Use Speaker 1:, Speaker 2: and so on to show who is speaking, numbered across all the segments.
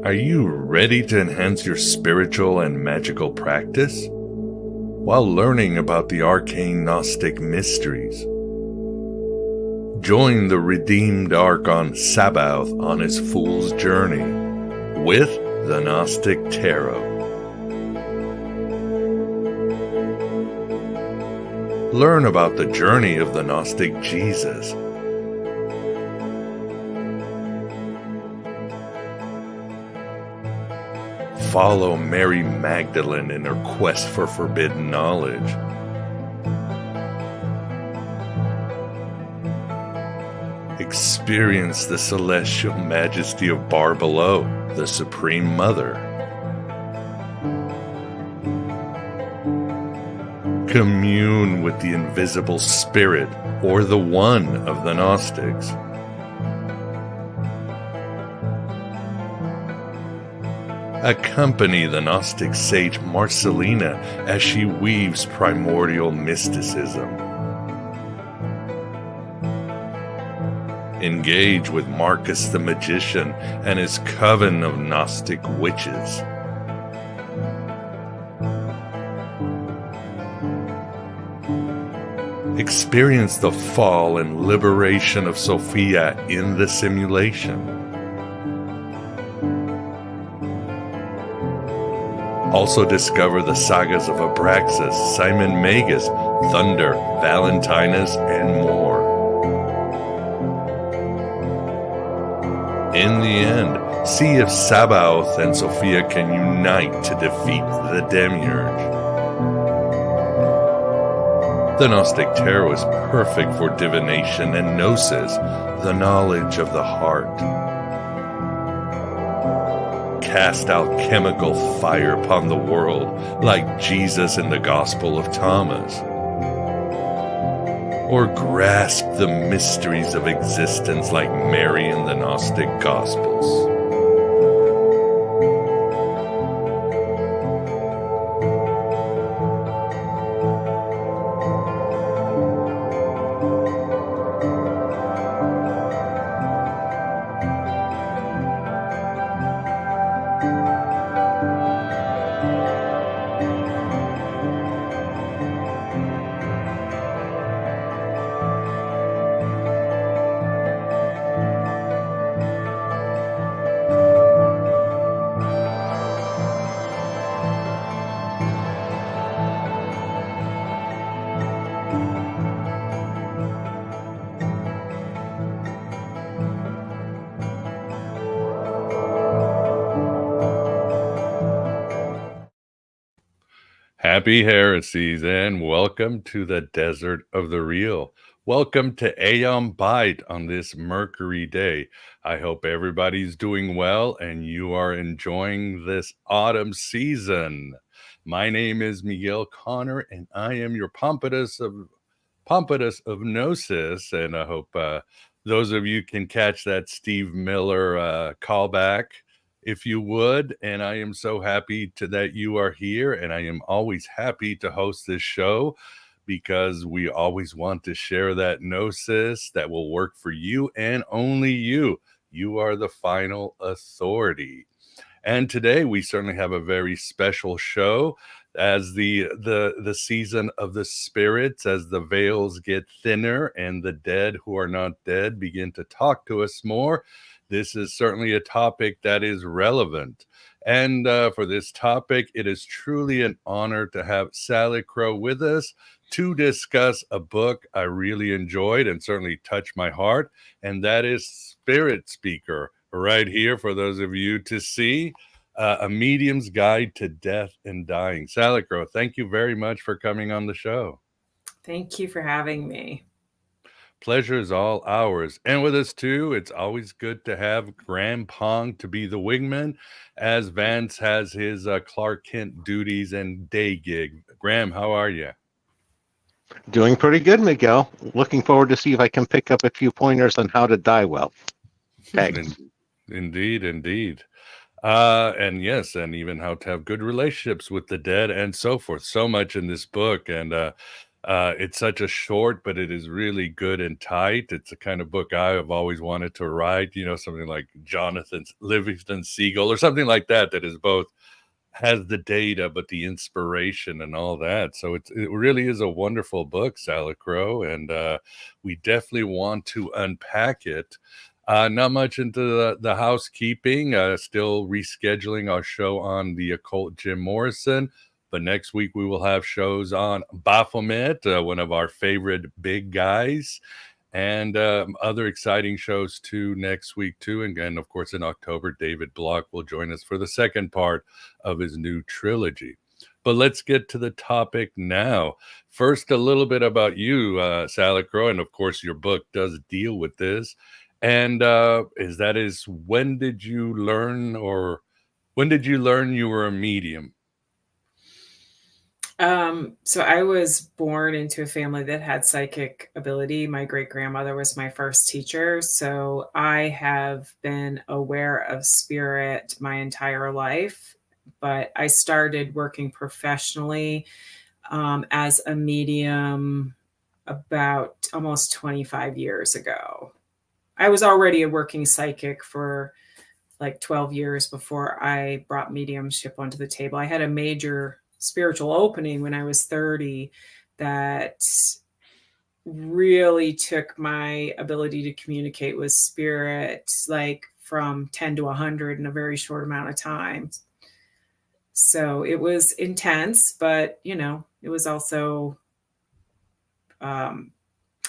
Speaker 1: Are you ready to enhance your spiritual and magical practice while learning about the arcane Gnostic mysteries? Join the redeemed Archon Sabaoth on his fool's journey with the Gnostic Tarot. Learn about the journey of the Gnostic Jesus. Follow Mary Magdalene in her quest for forbidden knowledge. Experience the celestial majesty of Bar Below, the Supreme Mother. Commune with the invisible spirit or the one of the Gnostics. Accompany the Gnostic sage Marcelina as she weaves primordial mysticism. Engage with Marcus the Magician and his coven of Gnostic witches. Experience the fall and liberation of Sophia in the simulation. Also discover the sagas of Abraxas, Simon Magus, Thunder, Valentinus, and more. In the end, see if Sabaoth and Sophia can unite to defeat the Demiurge. The Gnostic Tarot is perfect for divination and gnosis, the knowledge of the heart. Cast alchemical fire upon the world like Jesus in the Gospel of Thomas. Or grasp the mysteries of existence like Mary in the Gnostic Gospels. Happy heresies and welcome to the desert of the real. Welcome to Aeon Bite on this Mercury day. I hope everybody's doing well and you are enjoying this autumn season. My name is Miguel Connor and I am your Pompatus of Gnosis, and I hope those of you can catch that Steve Miller callback if you would. And I am so happy that you are here, and I am always happy to host this show because we always want to share that gnosis that will work for you and only you. You are the final authority. And today we certainly have a very special show as the season of the spirits, as the veils get thinner and the dead who are not dead begin to talk to us more. This is certainly a topic that is relevant. And for this topic, it is truly an honor to have Salicrow with us to discuss a book I really enjoyed and certainly touched my heart, and that is Spirit Speaker, right here for those of you to see, A Medium's Guide to Death and Dying. Salicrow, thank you very much for coming on the show.
Speaker 2: Thank you for having me.
Speaker 1: Pleasure is all ours. And with us, too, it's always good to have Graham Pong to be the wingman as Vance has his Clark Kent duties and day gig. Graham, how are you?
Speaker 3: Doing pretty good, Miguel. Looking forward to see if I can pick up a few pointers on how to die well. Thanks.
Speaker 1: Indeed. And yes, and even how to have good relationships with the dead and so forth. So much in this book. And It's such a short, but it is really good and tight. It's the kind of book I have always wanted to write, something like Jonathan Livingston Seagull or something like that, that is both has the data, but the inspiration and all that. So it really is a wonderful book, Salicrow, and we definitely want to unpack it. Not much into the housekeeping, still rescheduling our show on the occult Jim Morrison. But next week we will have shows on Baphomet, one of our favorite big guys, and other exciting shows too next week too. And again, of course, in October, David Block will join us for the second part of his new trilogy. But let's get to the topic now. First, a little bit about you, Salicrow, and of course, your book does deal with this. And when did you learn, you were a medium?
Speaker 2: So I was born into a family that had psychic ability. My great-grandmother was my first teacher, so I have been aware of spirit my entire life, but I started working professionally as a medium about almost 25 years ago. I was already a working psychic for like 12 years before I brought mediumship onto the table. I had a major spiritual opening when I was 30 that really took my ability to communicate with spirit like from 10 to 100 in a very short amount of time. So it was intense, but it was also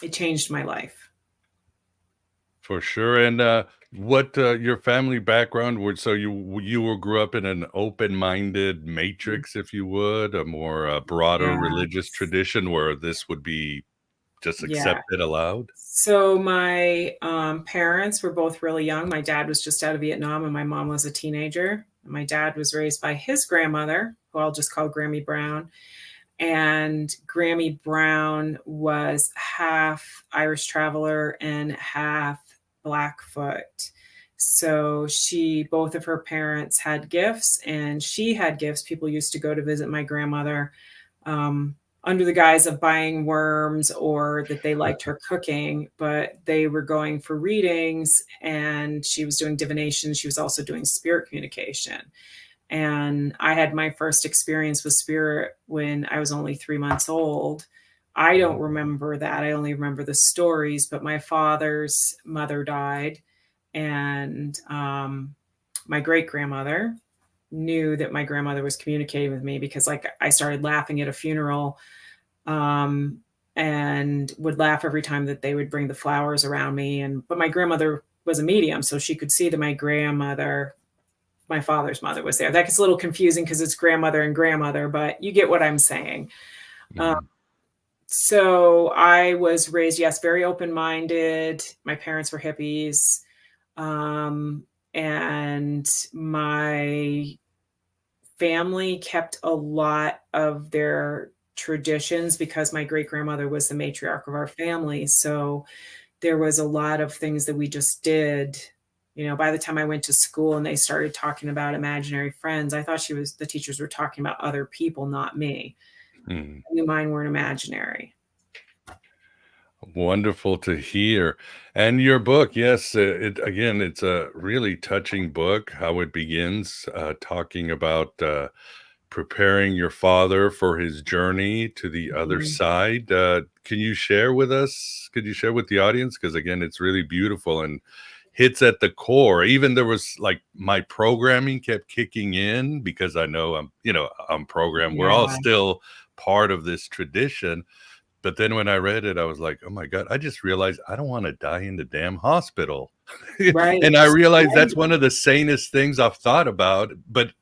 Speaker 2: it changed my life.
Speaker 1: For sure. And what your family background would, so grew up in an open-minded matrix, if you would, a more broader
Speaker 2: Yeah.
Speaker 1: religious tradition where this would be just
Speaker 2: Yeah.
Speaker 1: accepted, allowed?
Speaker 2: So my parents were both really young. My dad was just out of Vietnam and my mom was a teenager. My dad was raised by his grandmother, who I'll just call Grammy Brown. And Grammy Brown was half Irish traveler and half Blackfoot. So both of her parents had gifts and she had gifts. People used to go to visit my grandmother under the guise of buying worms or that they liked her cooking, but they were going for readings and she was doing divination. She was also doing spirit communication. And I had my first experience with spirit when I was only 3 months old. I don't remember that. I only remember the stories, but my father's mother died. And my great grandmother knew that my grandmother was communicating with me because I started laughing at a funeral and would laugh every time that they would bring the flowers around me. But my grandmother was a medium, so she could see that my father's mother was there. That gets a little confusing because it's grandmother and grandmother, but you get what I'm saying. So I was raised, yes, very open-minded. My parents were hippies. And my family kept a lot of their traditions because my great-grandmother was the matriarch of our family. So there was a lot of things that we just did. By the time I went to school and they started talking about imaginary friends, I thought the teachers were talking about other people, not me. I knew mine weren't imaginary.
Speaker 1: Wonderful to hear. And your book, yes, it's a really touching book, how it begins, talking about preparing your father for his journey to the other side. Can you share with us? Could you share with the audience? Because again, it's really beautiful and hits at the core. Even there was like my programming kept kicking in because I know I'm programmed. We're all
Speaker 2: Yeah.
Speaker 1: still part of this tradition. But then when I read it, I was like, oh my God, I just realized I don't want to die in the damn hospital.
Speaker 2: Right.
Speaker 1: And I realized
Speaker 2: Right.
Speaker 1: that's one of the sanest things I've thought about. But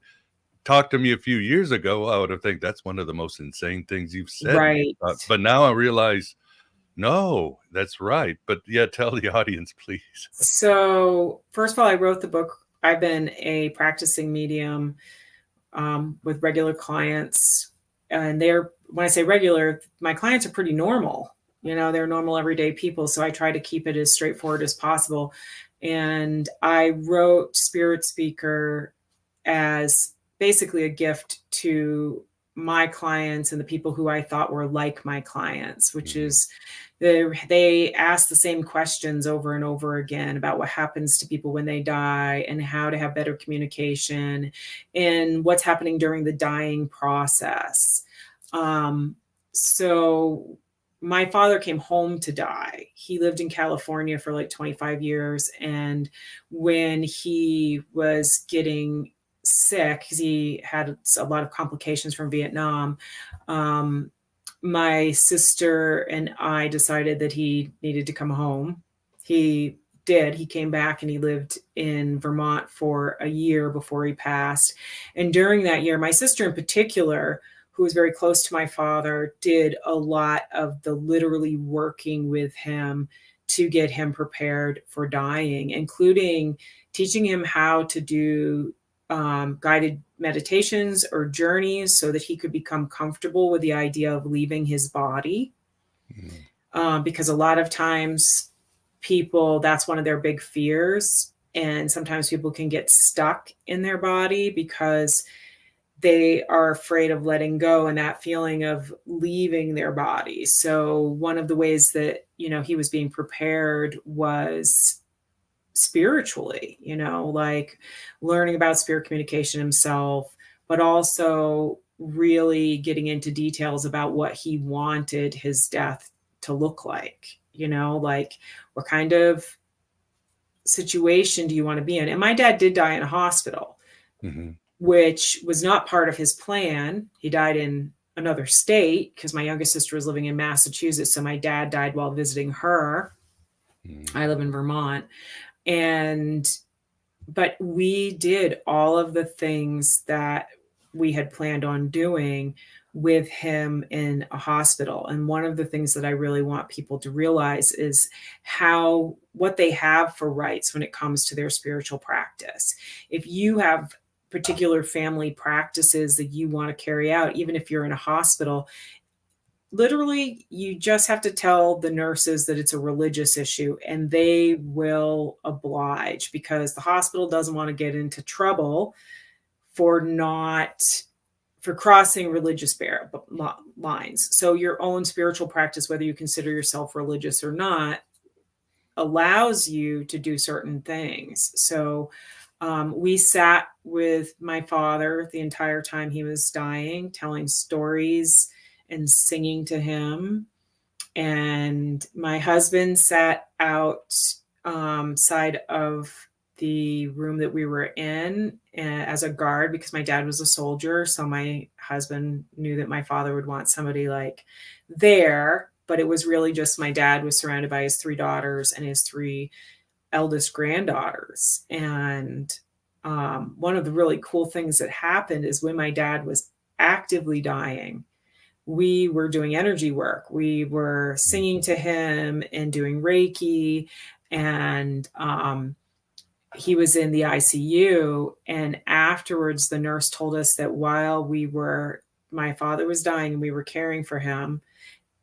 Speaker 1: talk to me a few years ago, I would have think that's one of the most insane things you've said.
Speaker 2: Right.
Speaker 1: But now I realize, no, that's right. But yeah, tell the audience, please.
Speaker 2: So first of all, I wrote the book. I've been a practicing medium with regular clients. And when I say regular, my clients are pretty normal. They're normal, everyday people. So I try to keep it as straightforward as possible. And I wrote Spirit Speaker as basically a gift to my clients and the people who I thought were like my clients, which
Speaker 1: Mhm.
Speaker 2: is they ask the same questions over and over again about what happens to people when they die and how to have better communication and what's happening during the dying process. Um, so my father came home to die. He lived in California for like 25 years. And when he was getting sick, because he had a lot of complications from Vietnam, um, my sister and I decided that he needed to come home. He did. He came back and he lived in Vermont for a year before he passed. And during that year, my sister in particular, who was very close to my father, did a lot of the literally working with him to get him prepared for dying, including teaching him how to do guided meditations or journeys so that he could become comfortable with the idea of leaving his body.
Speaker 1: Mhm.
Speaker 2: Because a lot of times people, that's one of their big fears. And sometimes people can get stuck in their body because they are afraid of letting go and that feeling of leaving their body. So one of the ways that, he was being prepared was spiritually, like learning about spirit communication himself, but also really getting into details about what he wanted his death to look like, like what kind of situation do you want to be in? And my dad did die in a hospital,
Speaker 1: Mhm.
Speaker 2: which was not part of his plan. He died in another state because my youngest sister was living in Massachusetts. So my dad died while visiting her.
Speaker 1: Mhm.
Speaker 2: I live in Vermont. And but we did all of the things that we had planned on doing with him in a hospital. And one of the things that I really want people to realize is what they have for rights when it comes to their spiritual practice. If you have particular family practices that you want to carry out, even if you're in a hospital, literally you just have to tell the nurses that it's a religious issue and they will oblige, because the hospital doesn't want to get into trouble for not for crossing religious lines. So your own spiritual practice, whether you consider yourself religious or not, allows you to do certain things. So we sat with my father the entire time he was dying, telling stories and singing to him. And my husband sat out side of the room that we were in as a guard, because my dad was a soldier. So my husband knew that my father would want somebody like there, but it was really just my dad was surrounded by his three daughters and his three eldest granddaughters. And one of the really cool things that happened is when my dad was actively dying, we were doing energy work. We were singing to him and doing Reiki. And he was in the ICU. And afterwards, the nurse told us that while my father was dying and we were caring for him,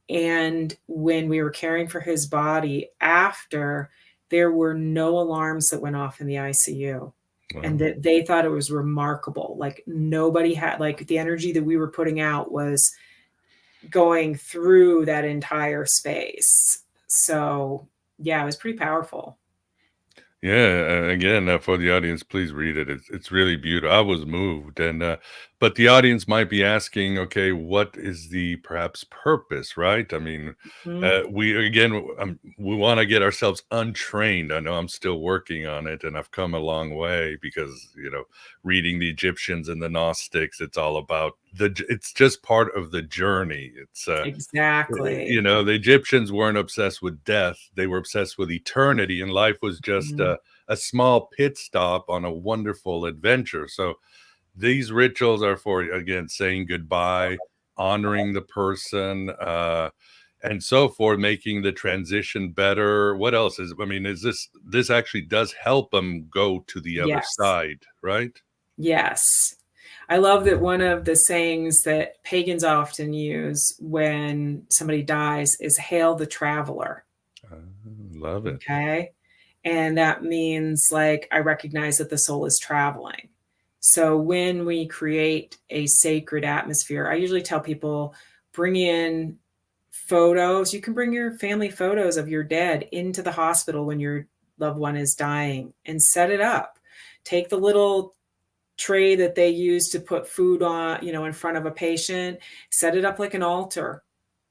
Speaker 2: and when we were caring for his body after, there were no alarms that went off in the ICU. And
Speaker 1: Wow.
Speaker 2: that they thought it was remarkable. Like nobody had, like the energy that we were putting out was going through that entire space. So, yeah, it was pretty powerful.
Speaker 1: Yeah, again, for the audience, please read it. It's really beautiful. I was moved, and but the audience might be asking, okay, what is the perhaps purpose, right? I mean,
Speaker 2: Mhm.
Speaker 1: we want to get ourselves untrained. I know I'm still working on it, and I've come a long way because reading the Egyptians and the Gnostics, it's all about it's just part of the journey. It's
Speaker 2: Exactly.
Speaker 1: the Egyptians weren't obsessed with death. They were obsessed with eternity, and life was just
Speaker 2: Mhm.
Speaker 1: a small pit stop on a wonderful adventure. So these rituals are for, again, saying goodbye, honoring the person, and so forth, making the transition better. What else I mean, is this actually does help them go to the other
Speaker 2: Yes.
Speaker 1: side, right?
Speaker 2: Yes. I love that one of the sayings that pagans often use when somebody dies is "Hail the traveler."
Speaker 1: Uh, love it.
Speaker 2: Okay. And that means like, I recognize that the soul is traveling. So when we create a sacred atmosphere, I usually tell people, bring in photos. You can bring your family photos of your dead into the hospital when your loved one is dying and set it up. Take the little tray that they use to put food on, in front of a patient, set it up like an altar.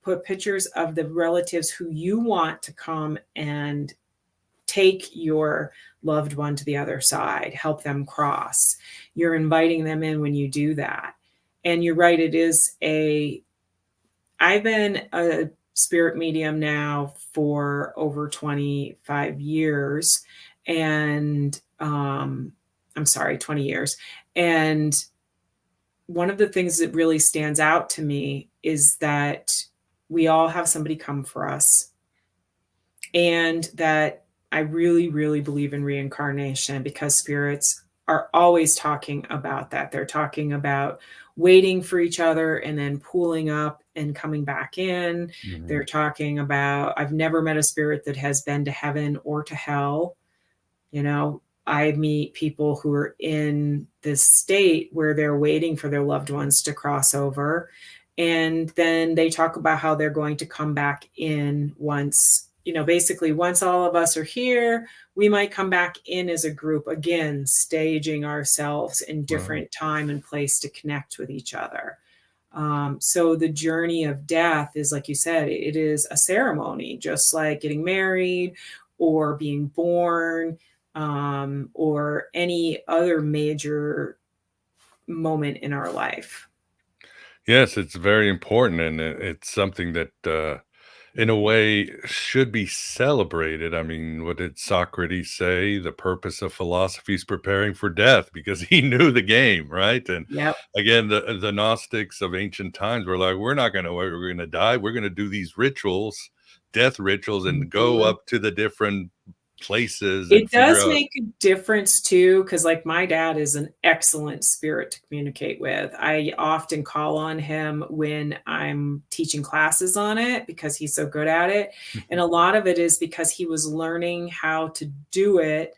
Speaker 2: Put pictures of the relatives who you want to come and take your loved one to the other side, help them cross. You're inviting them in when you do that. And you're right, I've been a spirit medium now for over 25 years. And I'm sorry, 20 years. And one of the things that really stands out to me is that we all have somebody come for us, and that I really, really believe in reincarnation, because spirits are always talking about that. They're talking about waiting for each other and then pooling up and coming back in.
Speaker 1: Mhm.
Speaker 2: They're talking about, I've never met a spirit that has been to heaven or to hell. I meet people who are in this state where they're waiting for their loved ones to cross over. And then they talk about how they're going to come back in once, basically, once all of us are here, we might come back in as a group again, staging ourselves in
Speaker 1: Wow.
Speaker 2: different time and place to connect with each other. So the journey of death is, like you said, it is a ceremony, just like getting married or being born, or any other major moment in our life.
Speaker 1: Yes, it's very important, and it's something that, in a way, should be celebrated. I mean, what did Socrates say? The purpose of philosophy is preparing for death, because he knew the game, right? And
Speaker 2: Yep.
Speaker 1: again, the Gnostics of ancient times were like, we're not going to, we're going to die. We're going to do these rituals, death rituals, and go
Speaker 2: Mhm.
Speaker 1: up to the different places and
Speaker 2: It
Speaker 1: figure
Speaker 2: does
Speaker 1: out.
Speaker 2: make a difference too, because like my dad is an excellent spirit to communicate with. I often call on him when I'm teaching classes on it because he's so good at it. And a lot of it is because he was learning how to do it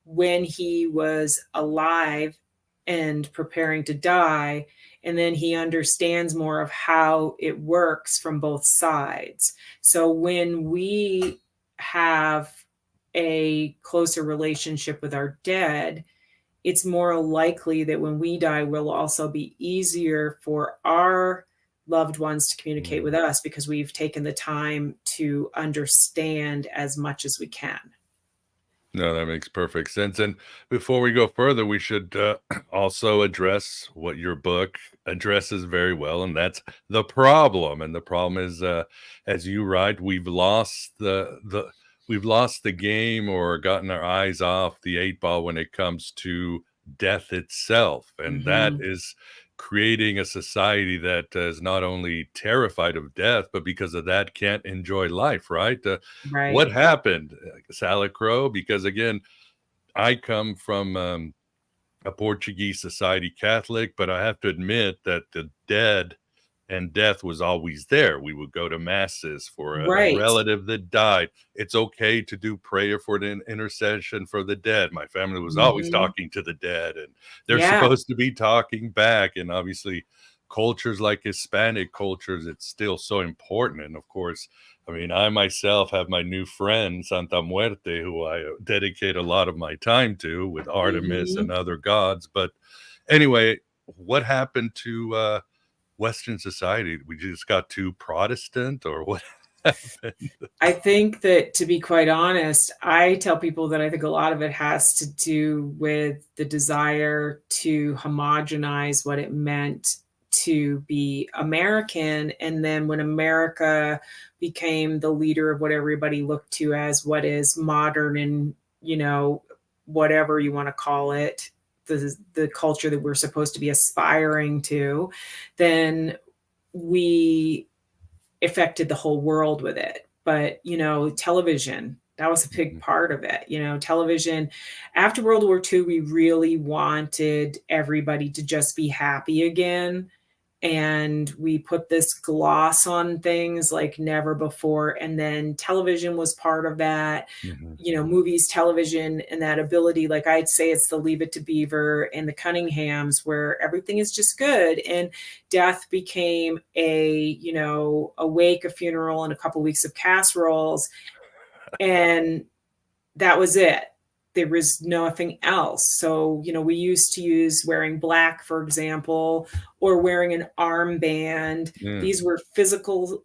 Speaker 2: when he was alive and preparing to die. And then he understands more of how it works from both sides. So when we have a closer relationship with our dead, it's more likely that when we die, will also be easier for our loved ones to communicate with
Speaker 1: Mhm.
Speaker 2: us, because we've taken the time to understand as much as we can.
Speaker 1: No, that makes perfect sense. And before we go further, we should also address what your book addresses very well, and that's the problem. And the problem is, as you write, we've lost the game, or gotten our eyes off the eight ball when it comes to death itself, and that
Speaker 2: Mhm.
Speaker 1: is creating a society that is not only terrified of death, but because of that can't enjoy life. Right? What
Speaker 2: Right.
Speaker 1: happened, Salicrow? Because again, I come from a Portuguese society Catholic, but I have to admit that the dead and death was always there. We would go to masses for a
Speaker 2: Right.
Speaker 1: relative that died. It's okay to do prayer for the intercession for the dead. My family was always
Speaker 2: Mhm.
Speaker 1: talking to the dead, and they're
Speaker 2: Yeah.
Speaker 1: supposed to be talking back. And obviously, cultures like Hispanic cultures, it's still so important. And of course, I mean, I myself have my new friend, Santa Muerte, who I dedicate a lot of my time to, with Artemis
Speaker 2: Mhm.
Speaker 1: and other gods. But anyway, what happened to Western society? We just got too Protestant, or what happened?
Speaker 2: I think that, to be quite honest, I tell people that I think a lot of it has to do with the desire to homogenize what it meant to be American. And then when America became the leader of what everybody looked to as what is modern and, whatever you want to call it, the culture that we're supposed to be aspiring to, then we affected the whole world with it. But, television, that was a big
Speaker 1: Mhm.
Speaker 2: part of it. Television, after World War II, we really wanted everybody to just be happy again. and we put this gloss on things like never before. And then television was part of that,
Speaker 1: Mhm.
Speaker 2: movies, television, and that ability. Like I'd say it's the Leave It to Beaver and the Cunninghams, where everything is just good. And death became a wake, a funeral, and a couple weeks of casseroles. And that was it. There was nothing else. So, we used to use wearing black, for example, or wearing an armband.
Speaker 1: Mm.
Speaker 2: These were physical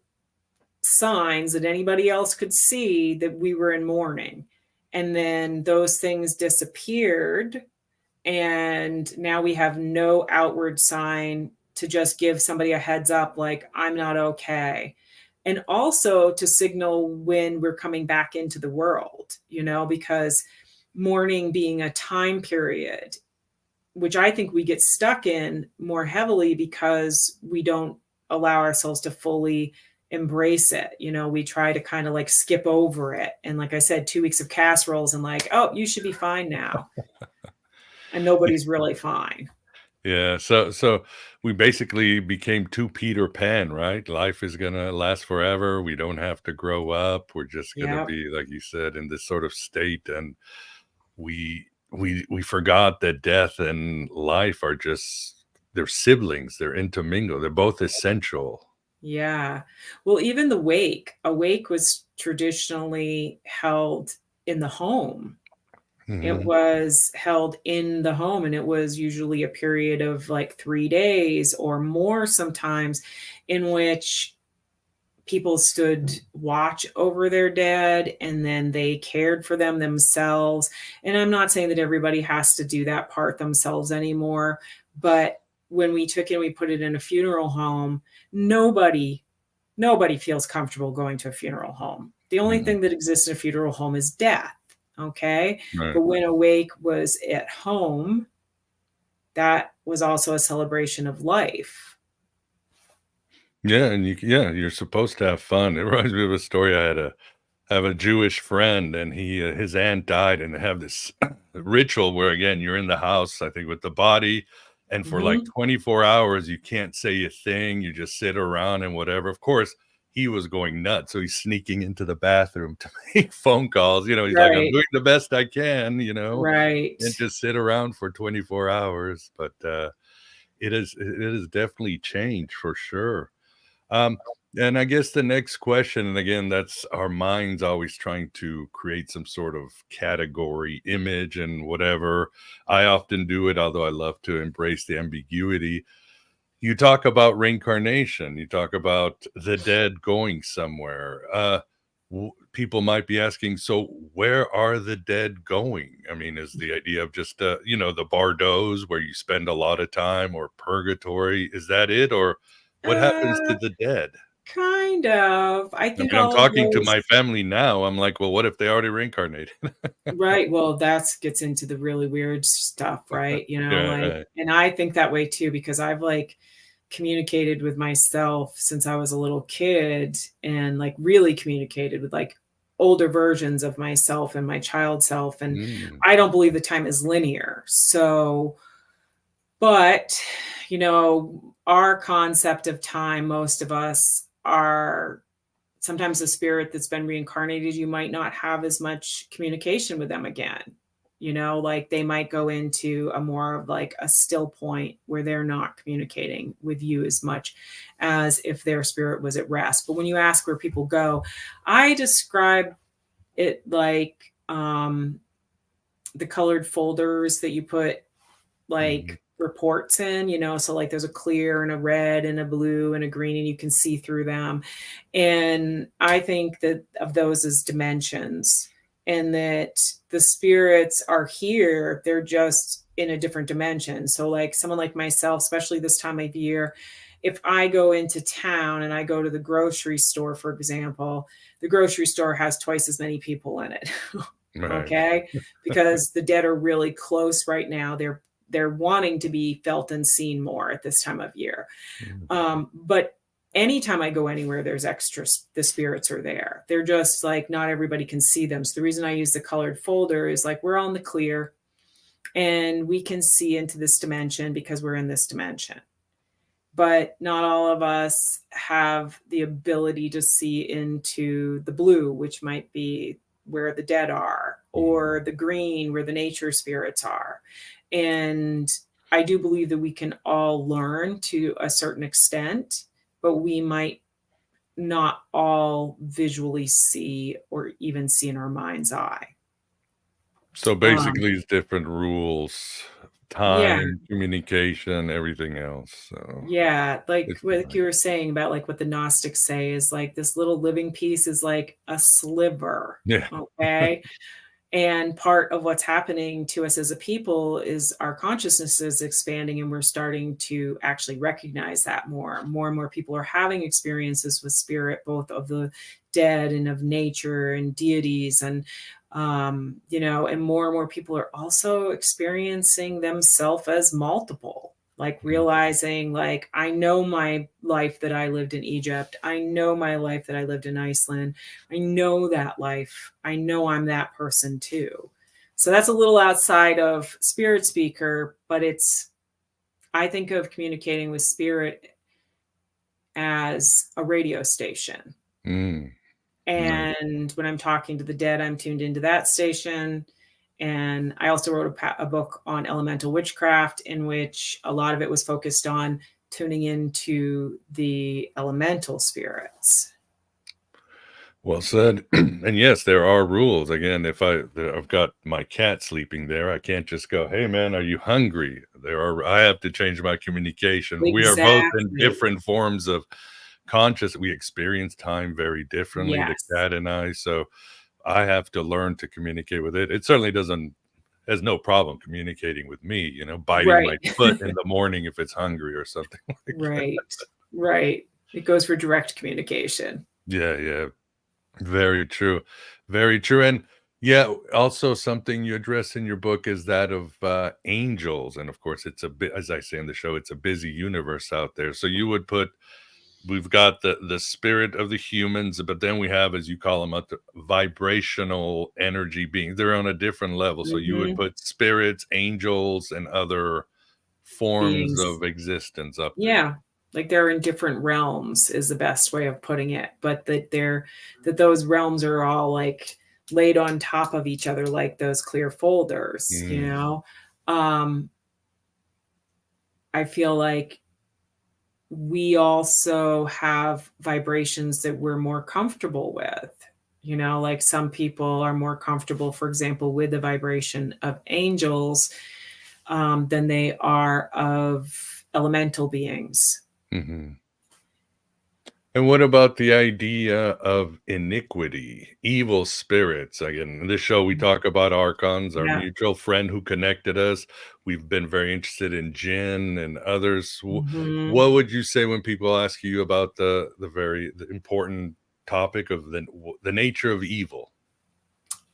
Speaker 2: signs that anybody else could see that we were in mourning. And then those things disappeared. And now we have no outward sign to just give somebody a heads up, like, I'm not okay. And also to signal when we're coming back into the world, because mourning being a time period, which I think we get stuck in more heavily because we don't allow ourselves to fully embrace it. We try to kind of like skip over it. And like I said, 2 weeks of casseroles and like, oh, you should be fine now. And nobody's really fine.
Speaker 1: Yeah, so we basically became 2 Peter Pan, right? Life is gonna last forever. We don't have to grow up. We're just gonna
Speaker 2: Yeah.
Speaker 1: be, like you said, in this sort of state, and we forgot that death and life are just they're siblings. They're intermingled. They're both essential.
Speaker 2: Yeah. Well, even a wake was traditionally held in the home. It
Speaker 1: Mhm.
Speaker 2: was held in the home, and it was usually a period of like 3 days or more sometimes, in which people stood watch over their dead, and then they cared for them themselves. And I'm not saying that everybody has to do that part themselves anymore, but when we took it and we put it in a funeral home, nobody feels comfortable going to a funeral home. The only
Speaker 1: Mhm.
Speaker 2: thing that exists in a funeral home is death. Okay.
Speaker 1: Right.
Speaker 2: But when a wake was at home, that was also a celebration of life.
Speaker 1: Yeah, and you're supposed to have fun. It reminds me of a story. I had a have a Jewish friend, and his aunt died, and they have this ritual where again you're in the house, I think, with the body, and for like
Speaker 2: Mhm.
Speaker 1: 24 hours you can't say a thing. You just sit around and whatever. Of course, he was going nuts, so he's sneaking into the bathroom to make phone calls. He's like, I'm
Speaker 2: Right.
Speaker 1: doing the best I can.
Speaker 2: Right.
Speaker 1: And just sit around for 24 hours. But it has definitely changed for sure. Um, and I guess the next question, and again, that's our minds always trying to create some sort of category, image, and whatever. I often do it, although I love to embrace the ambiguity. You talk about reincarnation, you talk about the dead going somewhere. People might be asking, so where are the dead going? I mean, is the idea of just, the bardos where you spend a lot of time, or purgatory? Is that it? Or what happens to
Speaker 2: Uh,
Speaker 1: the dead?
Speaker 2: kind of. I
Speaker 1: I
Speaker 2: think
Speaker 1: mean, I'm
Speaker 2: all of
Speaker 1: talking to
Speaker 2: those.
Speaker 1: my family now. I'm like, well, what if they already reincarnated?
Speaker 2: Right. Well, that gets into the really weird stuff, right?
Speaker 1: Yeah,
Speaker 2: Like,
Speaker 1: right.
Speaker 2: and I think that way too, because I've like communicated with myself since I was a little kid, and like really communicated with like older versions of myself and my child self. And
Speaker 1: Mm,
Speaker 2: I don't believe the time is linear. So, but, our concept of time, most of us are sometimes a spirit that's been reincarnated, you might not have as much communication with them again. Like they might go into a more of like a still point where they're not communicating with you as much as if their spirit was at rest. But when you ask where people go, I describe it like the colored folders that you put
Speaker 1: mhm,
Speaker 2: like reports in, so like there's a clear and a red and a blue and a green, and you can see through them. And I think that of those as dimensions, and that the spirits are here, they're just in a different dimension. So like someone like myself, especially this time of year, if I go into town and I go to the grocery store, for example, the grocery store has twice as many people in it.
Speaker 1: right.
Speaker 2: Okay, because the dead are really close right now. They're wanting to be felt and seen more at this time of year.
Speaker 1: Mm,
Speaker 2: But anytime I go anywhere, there's extra, the spirits are there. They're just like, not everybody can see them. So the reason I use the colored folder is like, we're on the clear and we can see into this dimension because we're in this dimension. but not all of us have the ability to see into the blue, which might be where the dead are, or the green, where the nature spirits are. And I do believe that we can all learn to a certain extent, but we might not all visually see or even see in our mind's eye.
Speaker 1: So
Speaker 2: Um,
Speaker 1: basically, it's different rules,
Speaker 2: yeah,
Speaker 1: time, communication, everything else. So
Speaker 2: yeah. Like
Speaker 1: it's
Speaker 2: what
Speaker 1: fine.
Speaker 2: you were saying about like what the Gnostics say is like this little living piece is like a sliver.
Speaker 1: Yeah.
Speaker 2: Okay. And part of what's happening to us as a people is our consciousness is expanding, and we're starting to actually recognize that more. More and more people are having experiences with spirit, both of the dead and of nature and deities. And, and more people are also experiencing themselves as multiple, like
Speaker 1: Mhm.
Speaker 2: realizing, like, I know my life that I lived in Egypt. I know my life that I lived in Iceland. I know that life. I know I'm that person too. So that's a little outside of spirit speaker, but I think of communicating with spirit as a radio station.
Speaker 1: Mm, nice.
Speaker 2: And when I'm talking to the dead, I'm tuned into that station. And I also wrote a book on elemental witchcraft, in which a lot of it was focused on tuning into the elemental spirits.
Speaker 1: Well said. And yes, there are rules. Again, if I've got my cat sleeping there, I can't just go, "Hey man, are you hungry?" I have to change my communication. We are both in
Speaker 2: Exactly.
Speaker 1: different forms of conscious. We experience time very differently, the
Speaker 2: Yes.
Speaker 1: cat and I. So I have to learn to communicate with it. It certainly doesn't has no problem communicating with me, biting
Speaker 2: Right.
Speaker 1: my foot in the morning if it's hungry or something like that.
Speaker 2: Right. Right. It goes for direct communication.
Speaker 1: Yeah, yeah. Very true. Very true. And yeah, also something you address in your book is that of angels. And of course, it's a bit, as I say in the show, it's a busy universe out there. So you would put, we've got the spirit of the humans, but then we have, as you call them, vibrational energy beings. They're on a different level. So you would
Speaker 2: Mhm.
Speaker 1: put spirits, angels, and other forms
Speaker 2: Beings.
Speaker 1: of existence up there.
Speaker 2: Yeah. Like they're in different realms is the best way of putting it, but that those realms are all like laid on top of each other like those clear folders, you
Speaker 1: Mm,
Speaker 2: know? Um, I feel like we also have vibrations that we're more comfortable with. Like some people are more comfortable, for example, with the vibration of angels than they are of elemental beings.
Speaker 1: mhm. And what about the idea of iniquity, evil spirits? Again, in this show, we talk about archons, our
Speaker 2: Yeah.
Speaker 1: mutual friend who connected us. We've been very interested in jinn and others.
Speaker 2: Mhm.
Speaker 1: What would you say when people ask you about the important topic of the nature of evil?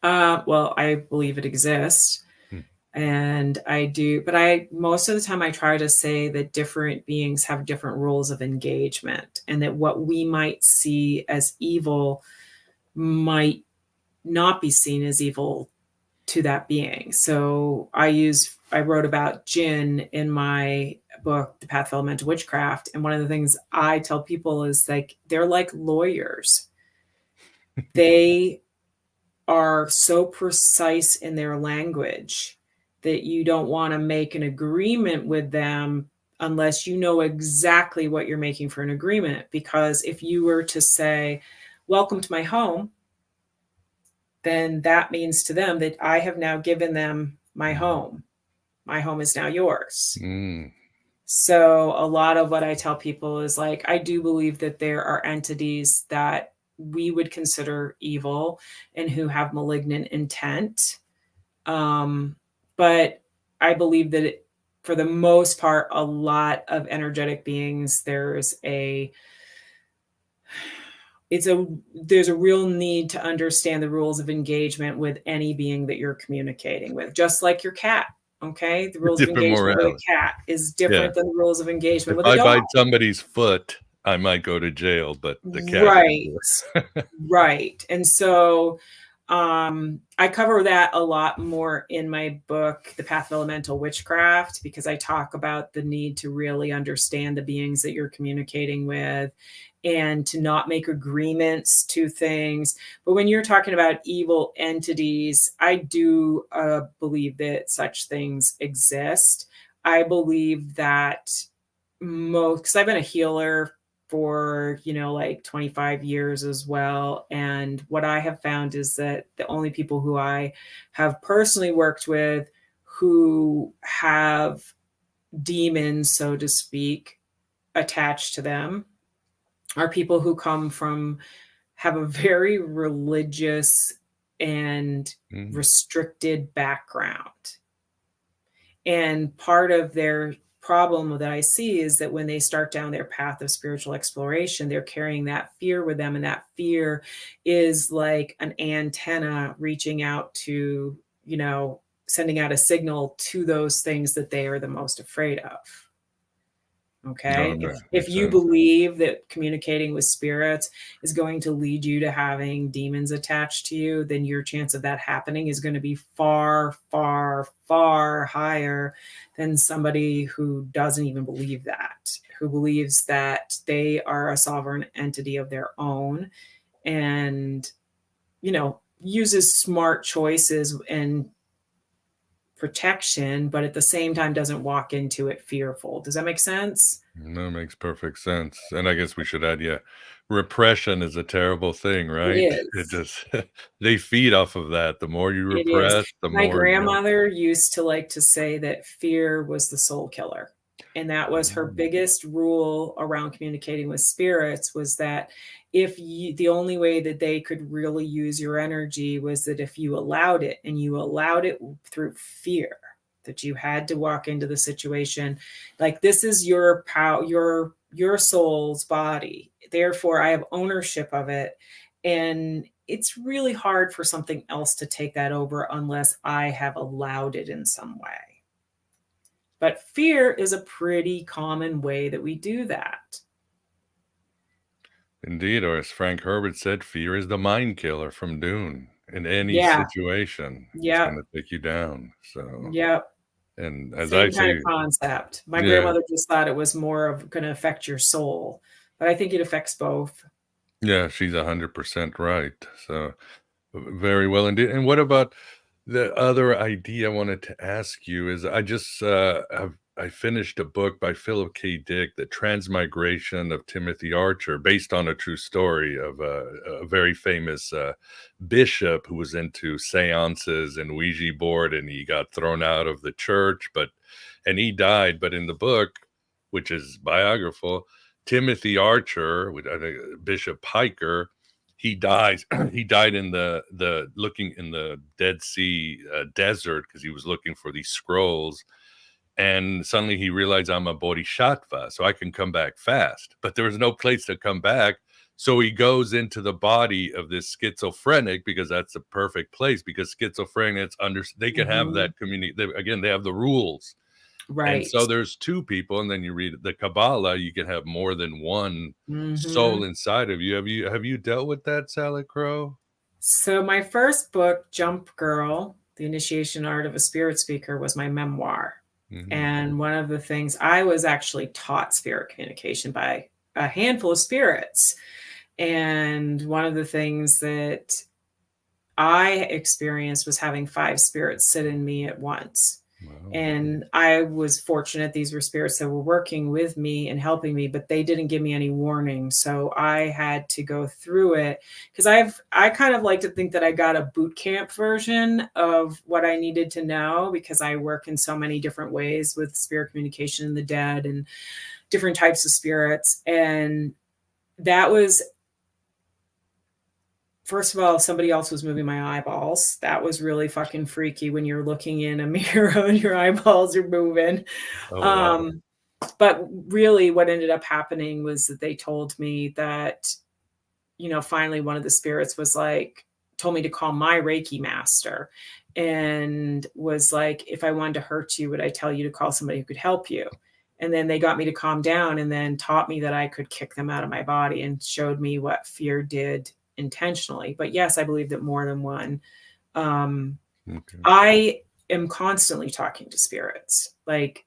Speaker 2: Well, I believe it exists,
Speaker 1: Hmm.
Speaker 2: and I do, but I most of the time I try to say that different beings have different rules of engagement, and that what we might see as evil might not be seen as evil to that being. So I wrote about jinn in my book, The Path of Elemental Witchcraft, and one of the things I tell people is like they're like lawyers. They are so precise in their language that you don't want to make an agreement with them unless you know exactly what you're making for an agreement. Because if you were to say, "Welcome to my home," then that means to them that I have now given them my
Speaker 1: Mhm.
Speaker 2: home. My home is now yours.
Speaker 1: Mm,
Speaker 2: So a lot of what I tell people is like, I do believe that there are entities that we would consider evil and who have malignant intent. Um, but I believe that for the most part, a lot of energetic beings, there's a real need to understand the rules of engagement with any being that you're communicating with, just like your cat. Okay. The rules of
Speaker 1: different
Speaker 2: engagement with a
Speaker 1: morality.
Speaker 2: cat is
Speaker 1: Yeah.
Speaker 2: different than the rules of engagement
Speaker 1: If
Speaker 2: with a
Speaker 1: I
Speaker 2: dog.
Speaker 1: bite somebody's foot, I might go to jail, but the cat can
Speaker 2: Right.
Speaker 1: do it.
Speaker 2: Right. And so I cover that a lot more in my book, The Path of Elemental Witchcraft, because I talk about the need to really understand the beings that you're communicating with and to not make agreements to things. But when you're talking about evil entities, I do believe that such things exist. I believe that most, because I've been a healer for, like 25 years as well. And what I have found is that the only people who I have personally worked with who have demons, so to speak, attached to them are people who have a very religious and restricted background. And part of their problem that I see is that when they start down their path of spiritual exploration, they're carrying that fear with them. And that fear is like an antenna reaching out to, sending out a signal to those things that they are the most afraid of. Okay.
Speaker 1: No,
Speaker 2: If you believe that communicating with spirits is going to lead you to having demons attached to you, then your chance of that happening is going to be far, far, far higher than somebody who doesn't even believe that, who believes that they are a sovereign entity of their own and, uses smart choices and protection, but at the same time doesn't walk into it fearful. Does that make sense?
Speaker 1: That makes perfect sense. And I guess we should add, repression is a terrible thing,
Speaker 2: It
Speaker 1: right? It
Speaker 2: is.
Speaker 1: just they feed off of that. The more you
Speaker 2: It is.
Speaker 1: repress, the
Speaker 2: My
Speaker 1: more
Speaker 2: grandmother used to like to say that fear was the soul killer. And that was her biggest rule around communicating with spirits, was that the only way that they could really use your energy was that if you allowed it, and you allowed it through fear, that you had to walk into the situation like, this is your power, your soul's body. Therefore, I have ownership of it. And it's really hard for something else to take that over unless I have allowed it in some way. But fear is a pretty common way that we do that.
Speaker 1: Indeed, or as Frank Herbert said, fear is the mind killer from Dune. In any
Speaker 2: Yeah.
Speaker 1: situation, it's
Speaker 2: Yep.
Speaker 1: going to take you down. So,
Speaker 2: Yep.
Speaker 1: and as I
Speaker 2: Same kind of
Speaker 1: say,
Speaker 2: concept. My
Speaker 1: yeah,
Speaker 2: grandmother just thought it was more of going to affect your soul, but I think it affects both.
Speaker 1: yeah, she's 100% right. So, very well indeed. And what about the other idea I wanted to ask you is I finished a book by Philip K. Dick, The Transmigration of Timothy Archer, based on a true story of a very famous bishop who was into seances and Ouija board, and he got thrown out of the church, and he died. But in the book, which is biographical, Timothy Archer, with I think Bishop Piker, he dies. He died in the looking in the Dead Sea desert because he was looking for these scrolls, and suddenly he realized, I'm a bodhisattva, so I can come back fast. But there was no place to come back, so he goes into the body of this schizophrenic, because that's the perfect place, because schizophrenics they can have that community. Again, they have the rules. And
Speaker 2: Right.
Speaker 1: so there's two people, and then you read the Kabbalah, you can have more than one soul
Speaker 2: Mm-hmm.
Speaker 1: inside of you. Have you dealt with that, Salicrow?
Speaker 2: So my first book, Jump Girl, The Initiation Art of a Spirit Speaker, was my memoir. And one of the things, I was actually taught spirit communication by a handful of spirits. And one of the things that I experienced was having 5 spirits sit in me at once.
Speaker 1: Wow.
Speaker 2: And I was fortunate. These were spirits that were working with me and helping me, but they didn't give me any warning. So I had to go through it, because I kind of like to think that I got a boot camp version of what I needed to know, because I work in so many different ways with spirit communication and the dead and different types of spirits. And that was, first of all, somebody else was moving my eyeballs. That was really fucking freaky when you're looking in a mirror and your eyeballs are moving.
Speaker 1: Oh, wow.
Speaker 2: But really what ended up happening was that they told me that, finally one of the spirits was like, told me to call my Reiki master, and was like, if I wanted to hurt you, would I tell you to call somebody who could help you? And then they got me to calm down, and then taught me that I could kick them out of my body, and showed me what fear did intentionally. But yes, I believe that more than one.
Speaker 1: Okay.
Speaker 2: I am constantly talking to spirits. Like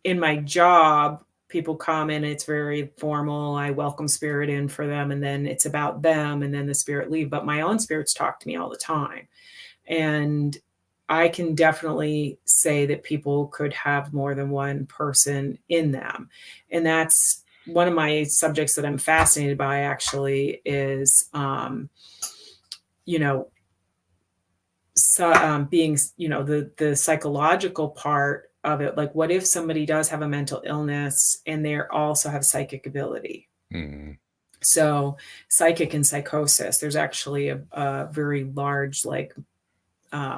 Speaker 2: in my job, people come and it's very formal. I welcome spirit in for them, and then it's about them, and then the spirit leave. But my own spirits talk to me all the time. And I can definitely say that people could have more than one person in them. And that's one of my subjects that I'm fascinated by, actually, is, you know, so, being, the psychological part of it. Like, what if somebody does have a mental illness and they also have psychic ability?
Speaker 1: Mhm.
Speaker 2: So, psychic and psychosis, there's actually a very large, like,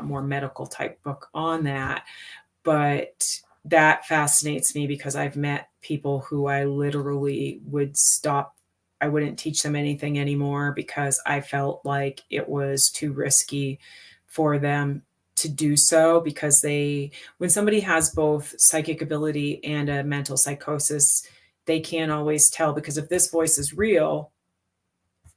Speaker 2: more medical type book on that. But that fascinates me because I've met people who I literally would stop. I wouldn't teach them anything anymore because I felt like it was too risky for them to do so, because when somebody has both psychic ability and a mental psychosis, they can't always tell, because if this voice is real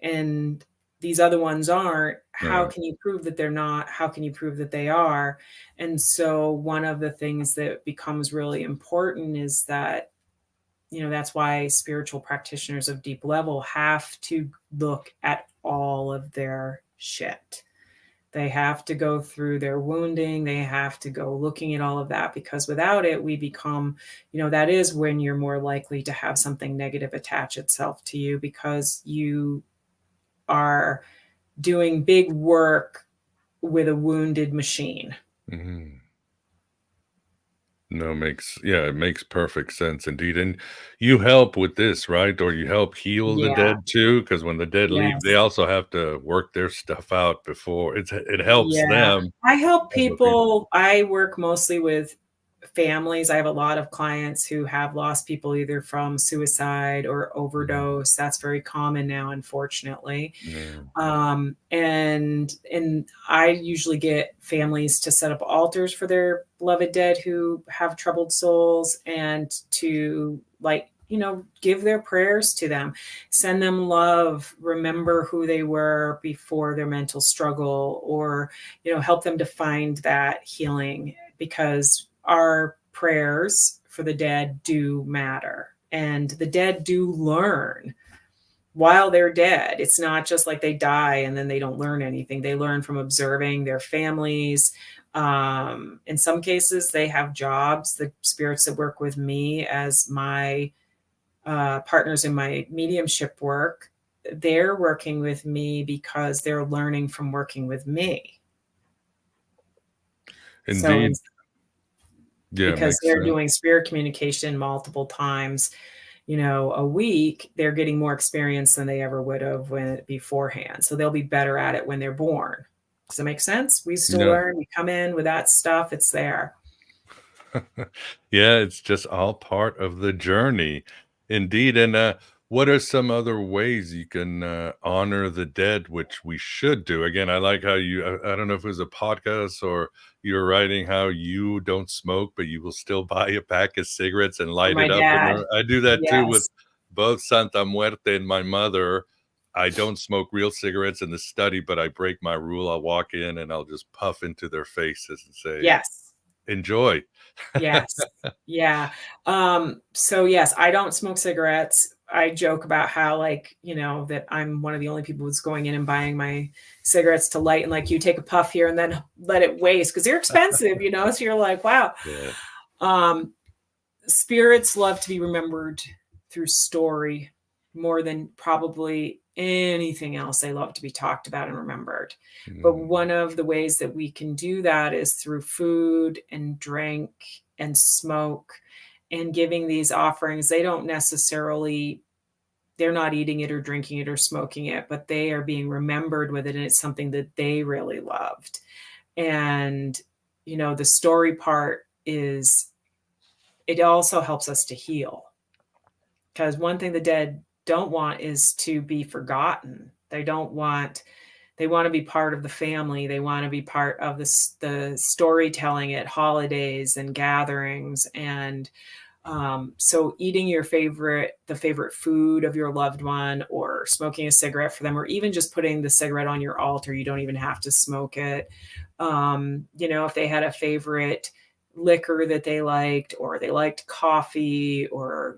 Speaker 2: and these other ones aren't, how
Speaker 1: Right.
Speaker 2: can you prove that they're not? How can you prove that they are? And so one of the things that becomes really important is that, that's why spiritual practitioners of deep level have to look at all of their shit. They have to go through their wounding. They have to go looking at all of that, because without it, we become, that is when you're more likely to have something negative attach itself to you, because you are doing big work with a wounded machine.
Speaker 1: Mhm. No, it makes perfect sense indeed. And you help with this, right? Or you help heal the
Speaker 2: Yeah.
Speaker 1: dead too, because when the dead leave, they
Speaker 2: Yes.
Speaker 1: also have to work their stuff out before it helps
Speaker 2: Yeah.
Speaker 1: them.
Speaker 2: I help
Speaker 1: Other people.
Speaker 2: people. I work mostly with families. I have a lot of clients who have lost people either from suicide or
Speaker 1: Mhm.
Speaker 2: overdose. That's very common now, unfortunately.
Speaker 1: Yeah.
Speaker 2: And I usually get families to set up altars for their beloved dead who have troubled souls, and to, like, give their prayers to them, send them love, remember who they were before their mental struggle, or, help them to find that healing, because our prayers for the dead do matter, and the dead do learn while they're dead. It's not just like they die and then they don't learn anything. They learn from observing their families. In some cases, they have jobs. The spirits that work with me as my partners in my mediumship work, they're working with me because they're learning from working with me. So,
Speaker 1: Indeed. Yeah, it
Speaker 2: because
Speaker 1: makes
Speaker 2: they're
Speaker 1: sense.
Speaker 2: doing spirit communication multiple times, a week, they're getting more experience than they ever would have when beforehand. So they'll be better at it when they're born. Does that make sense? We still
Speaker 1: Yeah.
Speaker 2: learn. We come in with that stuff. It's there.
Speaker 1: Yeah, it's just all part of the journey. Indeed. And what are some other ways you can honor the dead, which we should do? Again, I like how I don't know if it was a podcast or you're writing how you don't smoke, but you will still buy a pack of cigarettes and
Speaker 2: For
Speaker 1: light
Speaker 2: my
Speaker 1: it up.
Speaker 2: dad.
Speaker 1: I do that too with
Speaker 2: Yes.
Speaker 1: both Santa Muerte and my mother. I don't smoke real cigarettes in the study, but I break my rule. I'll walk in and I'll just puff into their faces and say,
Speaker 2: Yes.
Speaker 1: enjoy.
Speaker 2: Yes. Yeah. So yes, I don't smoke cigarettes. I joke about how, like, that I'm one of the only people who's going in and buying my cigarettes to light, and, like, you take a puff here and then let it waste because they're expensive, so you're like, wow.
Speaker 1: Yeah.
Speaker 2: Um, Spirits love to be remembered through story more than probably anything else. They love to be talked about and remembered. But
Speaker 1: Mhm.
Speaker 2: one of the ways that we can do that is through food and drink and smoke and giving these offerings. They're not eating it or drinking it or smoking it, but they are being remembered with it. And it's something that they really loved. And, the story part is, it also helps us to heal, because one thing the dead don't want is to be forgotten. They want to be part of the family. They want to be part of the storytelling at holidays and gatherings. And So eating the favorite food of your loved one, or smoking a cigarette for them, or even just putting the cigarette on your altar. You don't even have to smoke it. If they had a favorite liquor that they liked, or they liked coffee, or,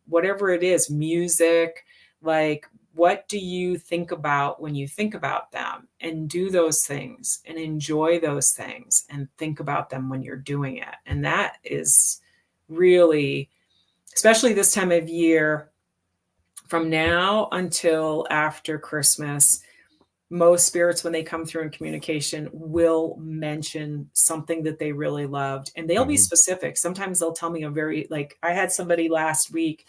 Speaker 2: whatever it is, music, like, what do you think about when you think about them? And do those things and enjoy those things and think about them when you're doing it. And that is really, especially this time of year, from now until after Christmas, most spirits, when they come through in communication, will mention something that they really loved, and they'll be
Speaker 1: Mhm.
Speaker 2: specific. Sometimes they'll tell me like, I had somebody last week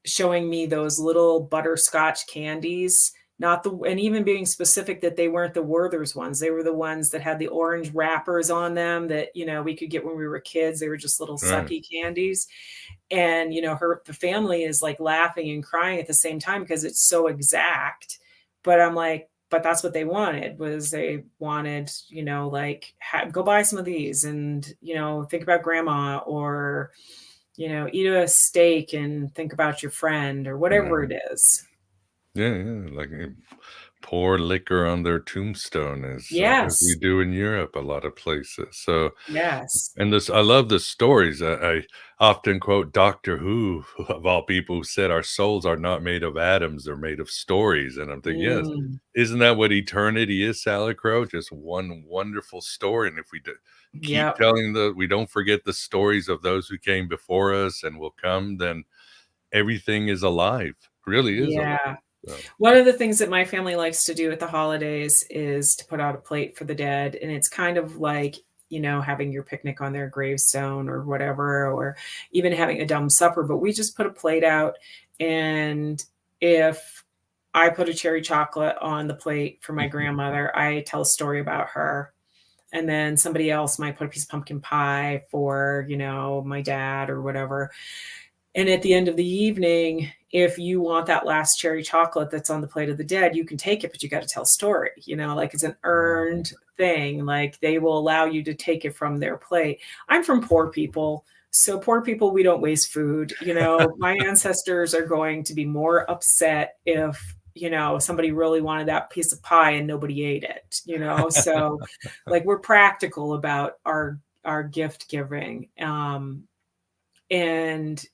Speaker 2: showing me those little butterscotch candies, not the, and even being specific that they weren't the Werther's ones. They were the ones that had the orange wrappers on them that, we could get when we were kids. They were just little
Speaker 1: Right.
Speaker 2: sucky candies. And, the family is like laughing and crying at the same time because it's so exact. But I'm like, but that's what they wanted, was they wanted, like, go buy some of these, and, think about grandma, or, eat a steak and think about your friend, or whatever it
Speaker 1: Right.
Speaker 2: is.
Speaker 1: Yeah, yeah, like, pour liquor on their tombstone as we
Speaker 2: Yes.
Speaker 1: do in Europe, a lot of places. So,
Speaker 2: Yes.
Speaker 1: and this, I love the stories. I often quote Doctor Who, of all people, who said our souls are not made of atoms, they're made of stories. And I'm thinking, yes,
Speaker 2: Mm,
Speaker 1: isn't that what eternity is, Salicrow? Just one wonderful story. And if we keep
Speaker 2: yep.
Speaker 1: telling we don't forget the stories of those who came before us and will come, then everything is alive, really is alive.
Speaker 2: Yeah.
Speaker 1: So,
Speaker 2: One of the things that my family likes to do at the holidays is to put out a plate for the dead, and it's kind of like, having your picnic on their gravestone or whatever, or even having a dumb supper, but we just put a plate out, and if I put a cherry chocolate on the plate for my grandmother, I tell a story about her. And then somebody else might put a piece of pumpkin pie for, my dad or whatever. And at the end of the evening, if you want that last cherry chocolate that's on the plate of the dead, you can take it, but you got to tell a story, like, it's an earned thing. Like, they will allow you to take it from their plate. I'm from poor people. So poor people, we don't waste food. My ancestors are going to be more upset if, somebody really wanted that piece of pie and nobody ate it. So, like, we're practical about our gift giving. And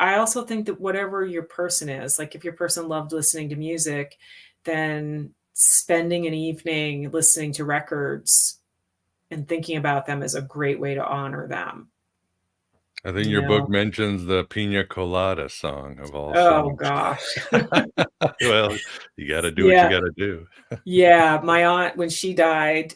Speaker 2: I also think that whatever your person is, like, if your person loved listening to music, then spending an evening listening to records and thinking about them is a great way to honor them,
Speaker 1: I think
Speaker 2: you
Speaker 1: your book
Speaker 2: know?
Speaker 1: mentions the Pina Colada song of all
Speaker 2: Oh
Speaker 1: songs.
Speaker 2: gosh.
Speaker 1: Well, you gotta do what you
Speaker 2: Yeah.
Speaker 1: gotta do.
Speaker 2: Yeah. My aunt, when she died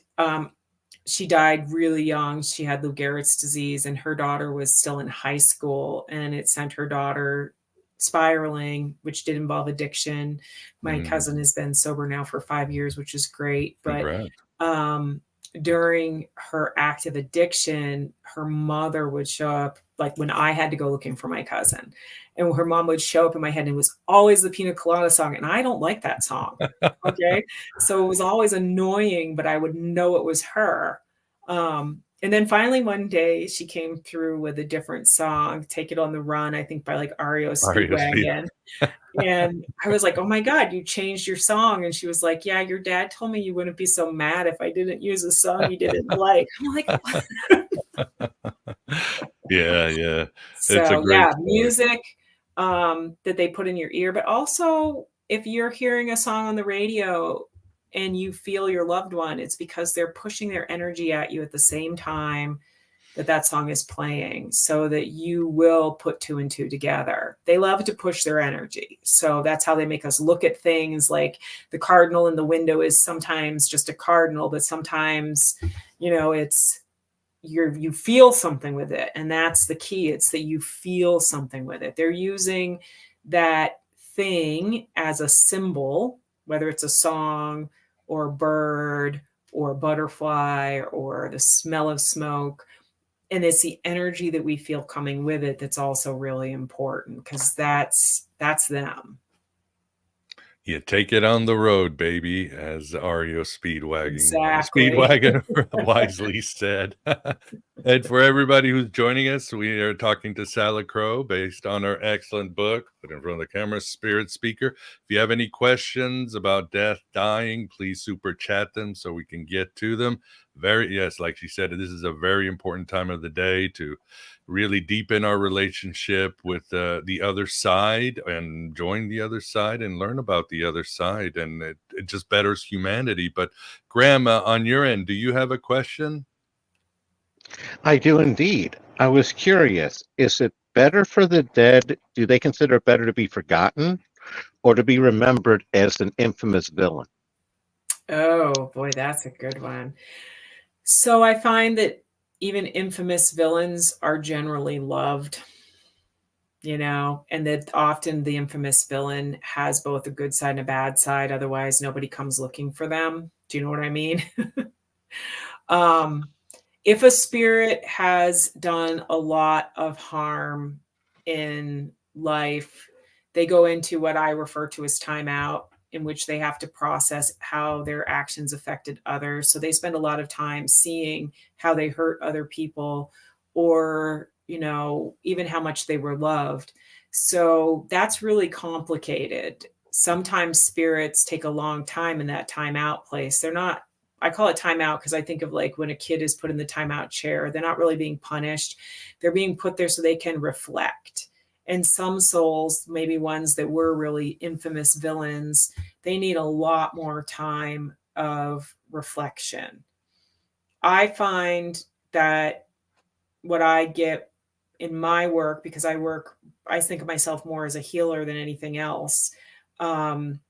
Speaker 2: really young. She had Lou Gehrig's disease, and her daughter was still in high school, and it sent her daughter spiraling, which did involve addiction. My
Speaker 1: Mm,
Speaker 2: cousin has been sober now for 5 years, which is great. But
Speaker 1: congrats.
Speaker 2: um, during her active addiction, her mother would show up, like, when I had to go looking for my cousin. And her mom would show up in my head, and it was always the Pina Colada song. And I don't like that song. Okay. So it was always annoying, but I would know it was her. And then finally one day she came through with a different song, Take It on the Run, I think by like REO
Speaker 1: REO Speed.
Speaker 2: Speedwagon. And I was like, oh my God, you changed your song. And she was like, yeah, your dad told me you wouldn't be so mad if I didn't use a song you didn't like. I'm like,
Speaker 1: Yeah, yeah. It's a
Speaker 2: so
Speaker 1: great
Speaker 2: yeah,
Speaker 1: story.
Speaker 2: music that they put in your ear, but also if you're hearing a song on the radio and you feel your loved one, it's because they're pushing their energy at you at the same time that song is playing, so that you will put two and two together. They love to push their energy. So that's how they make us look at things. Like, the cardinal in the window is sometimes just a cardinal, but sometimes, it's you feel something with it, and that's the key. It's that you feel something with it. They're using that thing as a symbol, whether it's a song or a bird or a butterfly or the smell of smoke, and it's the energy that we feel coming with it that's also really important, because that's them.
Speaker 1: You take it on the road, baby, as REO
Speaker 2: Exactly.
Speaker 1: Speedwagon wisely said. And for everybody who's joining us, we are talking to Salicrow based on her excellent book, put in front of the camera, Spirit Speaker. If you have any questions about death, dying, please super chat them so we can get to them. Yes, like she said, this is a very important time of the day to really deepen our relationship with the other side and join the other side and learn about the other side. And it just betters humanity. But Graham, on your end, do you have a question?
Speaker 3: I do indeed. I was curious, is it better for the dead? Do they consider it better to be forgotten or to be remembered as an infamous villain?
Speaker 2: Oh boy, that's a good one. So I find that even infamous villains are generally loved, and that often the infamous villain has both a good side and a bad side. Otherwise, nobody comes looking for them. Do you know what I mean? um, if a spirit has done a lot of harm in life, they go into what I refer to as timeout, in which they have to process how their actions affected others. So they spend a lot of time seeing how they hurt other people, or, even how much they were loved. So that's really complicated. Sometimes spirits take a long time in that timeout place. They're not, I call it timeout because I think of like when a kid is put in the timeout chair, they're not really being punished. They're being put there so they can reflect. And some souls, maybe ones that were really infamous villains, they need a lot more time of reflection. I find that what I get in my work, because I think of myself more as a healer than anything else, um,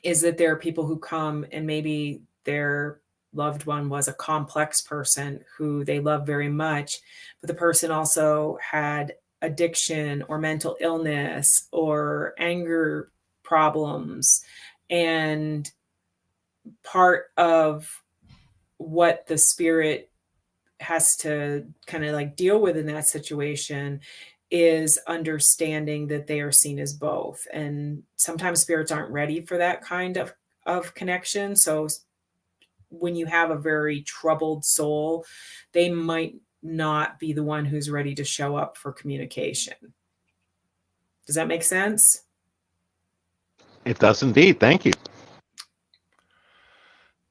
Speaker 2: is that there are people who come and maybe their loved one was a complex person who they love very much, but the person also had addiction or mental illness or anger problems. And part of what the spirit has to kind of like deal with in that situation is understanding that they are seen as both. And sometimes spirits aren't ready for that kind of connection. So when you have a very troubled soul, they might not be the one who's ready to show up for communication. Does that make sense?
Speaker 3: It does indeed. Thank you.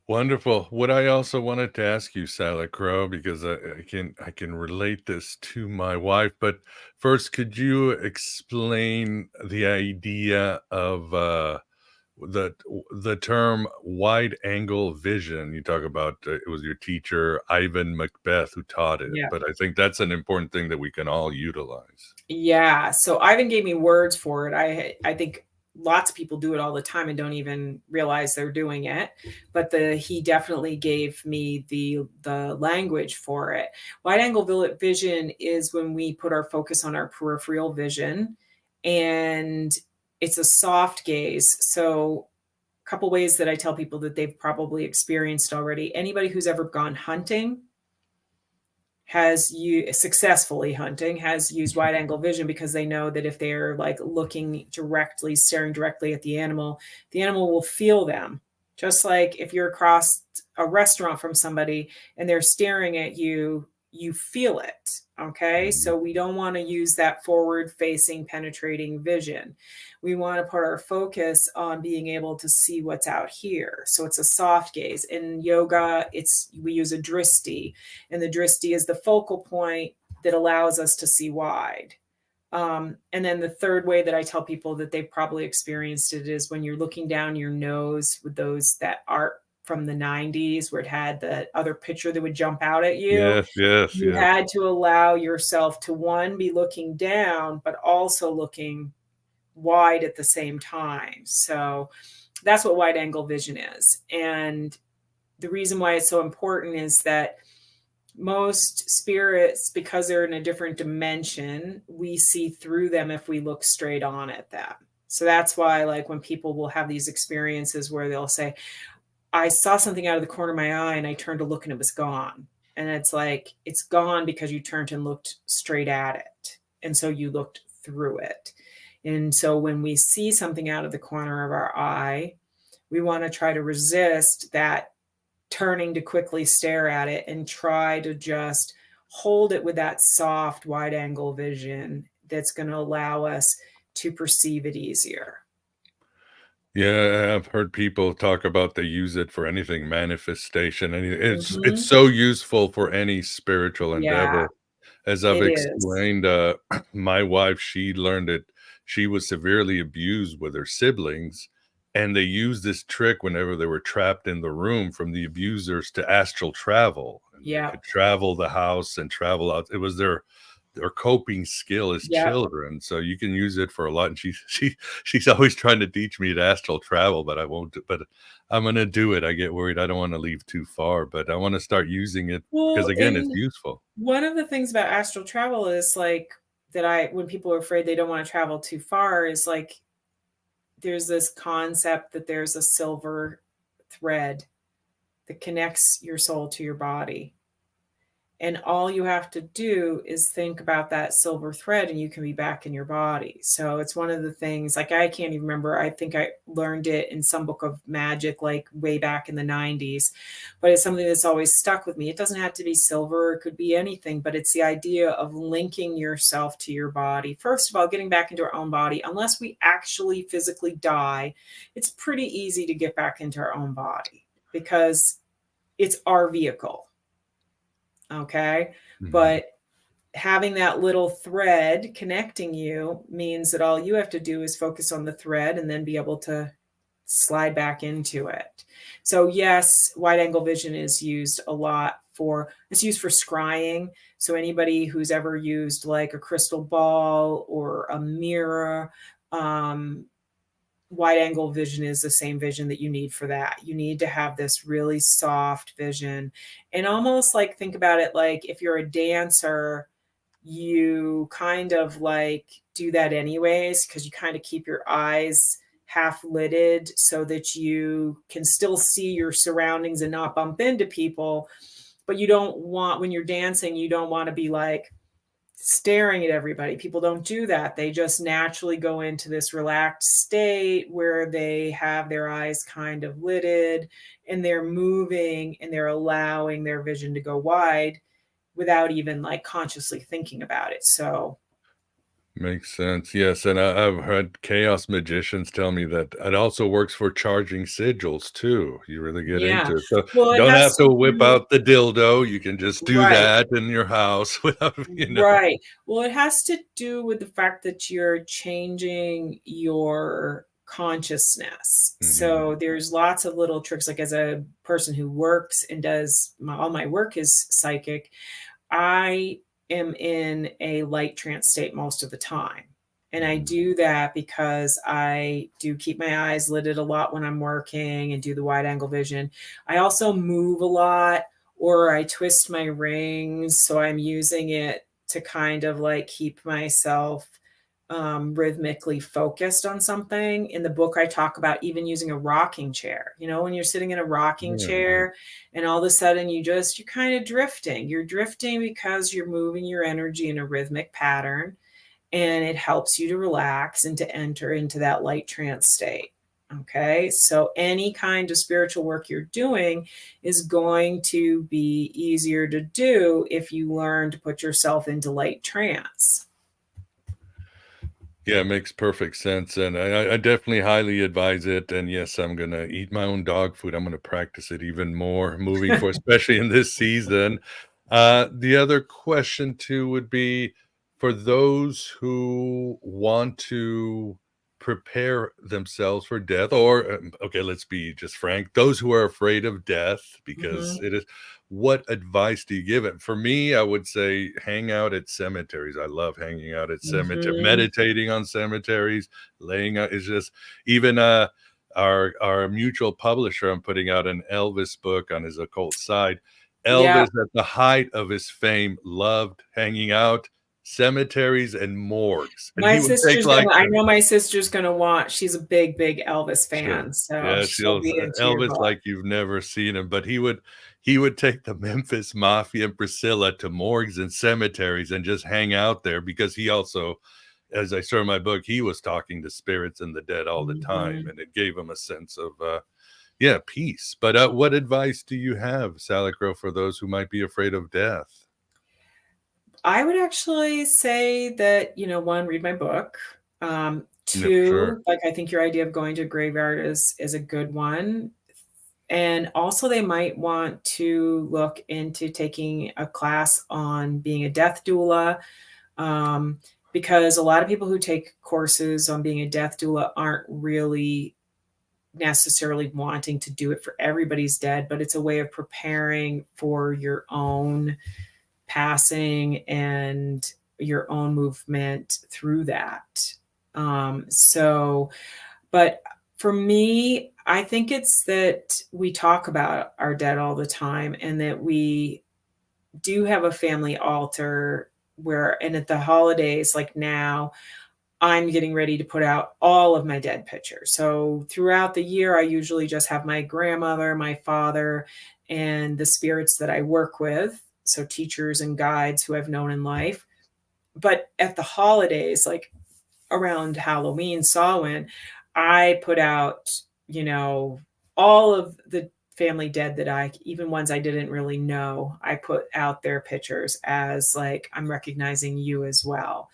Speaker 1: Wonderful. What I also wanted to ask you, Salicrow, because I can relate this to my wife, but first, could you explain the idea of the the term wide angle vision? You talk about it was your teacher Ivan Macbeth who taught it,
Speaker 2: Yeah.
Speaker 1: but I think that's an important thing that we can all utilize.
Speaker 2: Yeah. So Ivan gave me words for it. I think lots of people do it all the time and don't even realize they're doing it. But he definitely gave me the language for it. Wide angle vision is when we put our focus on our peripheral vision, and it's a soft gaze. So a couple ways that I tell people that they've probably experienced already. Anybody who's ever gone hunting has you successfully hunting has used wide angle vision, because they know that if they're like looking directly, staring directly at the animal will feel them. Just like if you're across a restaurant from somebody and they're staring at you, you feel it. Okay. So we don't want to use that forward facing penetrating vision. We want to put our focus on being able to see what's out here. So it's a soft gaze. In yoga, we use a drishti, and the drishti is the focal point that allows us to see wide. And then the third way that I tell people that they've probably experienced it is when you're looking down your nose with that art from the 90s where it had the other picture that would jump out at you.
Speaker 1: Yes, yes,
Speaker 2: You
Speaker 1: yes.
Speaker 2: had to allow yourself to, one, be looking down, but also looking wide at the same time. So that's what wide angle vision is. And the reason why it's so important is that most spirits, because they're in a different dimension, we see through them if we look straight on at them. So that's why, like, when people will have these experiences where they'll say, I saw something out of the corner of my eye and I turned to look and it was gone. And it's like, it's gone because you turned and looked straight at it. And so you looked through it. And so when we see something out of the corner of our eye, we want to try to resist that turning to quickly stare at it and try to just hold it with that soft, wide angle vision that's going to allow us to perceive it easier.
Speaker 1: Yeah, I've heard people talk about they use it for anything, manifestation, any it's
Speaker 2: Mhm.
Speaker 1: so useful for any spiritual
Speaker 2: Yeah,
Speaker 1: endeavor. As I've
Speaker 2: it is.
Speaker 1: explained, my wife, she learned it. She was severely abused with her siblings, and they used this trick whenever they were trapped in the room from the abusers to astral travel, and they
Speaker 2: Yep.
Speaker 1: could travel the house and travel out. It was their coping skill as
Speaker 2: Yep.
Speaker 1: children, so you can use it for a lot, and she's always trying to teach me to astral travel, but I won't but I'm gonna do it. I get worried I don't wanna leave too far, but I wanna start using it because,
Speaker 2: Well,
Speaker 1: again, it's
Speaker 2: and
Speaker 1: useful.
Speaker 2: one of the things about astral travel is like that when people are afraid they don't want to travel too far is like there's this concept that there's a silver thread that connects your soul to your body. And all you have to do is think about that silver thread and you can be back in your body. So it's one of the things, like I can't even remember. I think I learned it in some book of magic, like way back in the 90s. But it's something that's always stuck with me. It doesn't have to be silver, it could be anything, but it's the idea of linking yourself to your body. First of all, getting back into our own body, unless we actually physically die, it's pretty easy to get back into our own body because it's our vehicle. Okay.
Speaker 1: Mhm.
Speaker 2: But having that little thread connecting you means that all you have to do is focus on the thread and then be able to slide back into it. So yes, wide angle vision is used a lot it's used for scrying. So anybody who's ever used like a crystal ball or a mirror, um, wide angle vision is the same vision that you need for that. You need to have this really soft vision and almost like think about it like if you're a dancer, you kind of like do that anyways because you kind of keep your eyes half lidded so that you can still see your surroundings and not bump into people. But you don't want, when you're dancing, you don't want to be like staring at everybody. People don't do that. They just naturally go into this relaxed state where they have their eyes kind of lidded and they're moving and they're allowing their vision to go wide without even like consciously thinking about it. So,
Speaker 1: Makes sense. Yes, and I've heard chaos magicians tell me that it also works for charging sigils too. You really get
Speaker 2: yeah.
Speaker 1: into it. So
Speaker 2: Well,
Speaker 1: you
Speaker 2: it
Speaker 1: don't
Speaker 2: has
Speaker 1: have
Speaker 2: to
Speaker 1: to whip
Speaker 2: do,
Speaker 1: out the dildo. You can just do
Speaker 2: right.
Speaker 1: that in your house without.
Speaker 2: Right. Well, it has to do with the fact that you're changing your consciousness.
Speaker 1: Mhm.
Speaker 2: So there's lots of little tricks. Like as a person who works and does all my work is psychic, I am in a light trance state most of the time. And I
Speaker 1: Mhm.
Speaker 2: do that because I do keep my eyes lidded a lot when I'm working and do the wide angle vision. I also move a lot or I twist my rings. So I'm using it to kind of like keep myself rhythmically focused on something. In the book, I talk about even using a rocking chair. You know, when you're sitting in a rocking
Speaker 1: Yeah.
Speaker 2: chair and all of a sudden you're kind of drifting. You're drifting because you're moving your energy in a rhythmic pattern and it helps you to relax and to enter into that light trance state. Okay. So any kind of spiritual work you're doing is going to be easier to do if you learn to put yourself into light trance.
Speaker 1: Yeah, it makes perfect sense, and I definitely highly advise it, and yes, I'm gonna eat my own dog food. I'm gonna practice it even more moving forward, especially in this season. The other question too would be for those who want to prepare themselves for death, or okay, let's be just frank, those who are afraid of death, because
Speaker 2: Mhm.
Speaker 1: it is what advice do you give it? For me, I would say hang out at cemeteries. I love hanging out at cemetery,
Speaker 2: Mhm.
Speaker 1: meditating on cemeteries, laying out is just even our mutual publisher, I'm putting out an Elvis book on his occult side.
Speaker 2: Yeah.
Speaker 1: Elvis at the height of his fame loved hanging out cemeteries and morgues. And he would take like
Speaker 2: I know my sister's gonna she's a big, big Elvis
Speaker 1: sure.
Speaker 2: fan, so
Speaker 1: Yeah,
Speaker 2: she'll
Speaker 1: she'll
Speaker 2: be into your
Speaker 1: Elvis
Speaker 2: book.
Speaker 1: like you've never seen him, but he would take the Memphis Mafia and Priscilla to morgues and cemeteries and just hang out there because he also as I started my book, he was talking to spirits and the dead all the time,
Speaker 2: Mhm.
Speaker 1: and it gave him a sense of peace. But what advice do you have, Salicrow, for those who might be afraid of death?
Speaker 2: I would actually say that, one, read my book.
Speaker 1: Yeah, for sure.
Speaker 2: Two, like, I think your idea of going to a graveyard is a good one. And also they might want to look into taking a class on being a death doula, because a lot of people who take courses on being a death doula aren't really necessarily wanting to do it for everybody's dead, but it's a way of preparing for your own passing and your own movement through that. So, but for me, I think it's that we talk about our dead all the time and that we do have a family altar where, and at the holidays, like now, I'm getting ready to put out all of my dead pictures. So throughout the year, I usually just have my grandmother, my father, and the spirits that I work with. So teachers and guides who I've known in life. But at the holidays, like around Halloween, Samhain, I put out, all of the family dead that even ones I didn't really know, I put out their pictures as like, I'm recognizing you as well.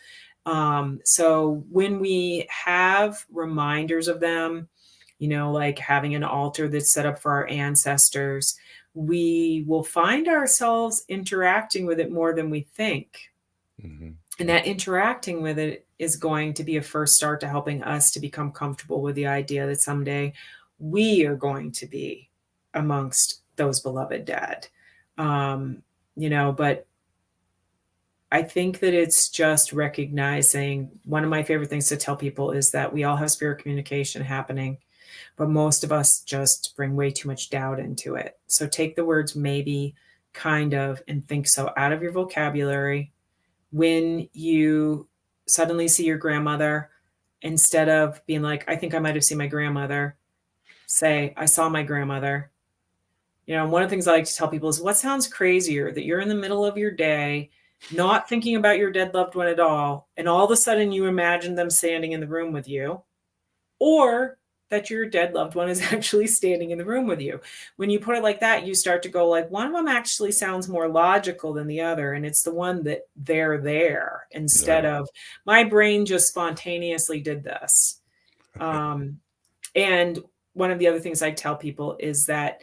Speaker 2: So when we have reminders of them, like having an altar that's set up for our ancestors, we will find ourselves interacting with it more than we think.
Speaker 1: Hmm.
Speaker 2: And that interacting with it is going to be a first start to helping us to become comfortable with the idea that someday we are going to be amongst those beloved dead. But I think that it's just recognizing, one of my favorite things to tell people is that we all have spirit communication happening, but most of us just bring way too much doubt into it. So take the words maybe, kind of, and think so out of your vocabulary. When you suddenly see your grandmother, instead of being like, I think I might have seen my grandmother, say, I saw my grandmother. One of the things I like to tell people is, what sounds crazier, that you're in the middle of your day, not thinking about your dead loved one at all of a sudden you imagine them standing in the room with you, or that your dead loved one is actually standing in the room with you. When you put it like that, you start to go like, one of them actually sounds more logical than the other. And it's the one that they're there instead
Speaker 1: Yeah.
Speaker 2: of my brain just spontaneously did this. And one of the other things I tell people is that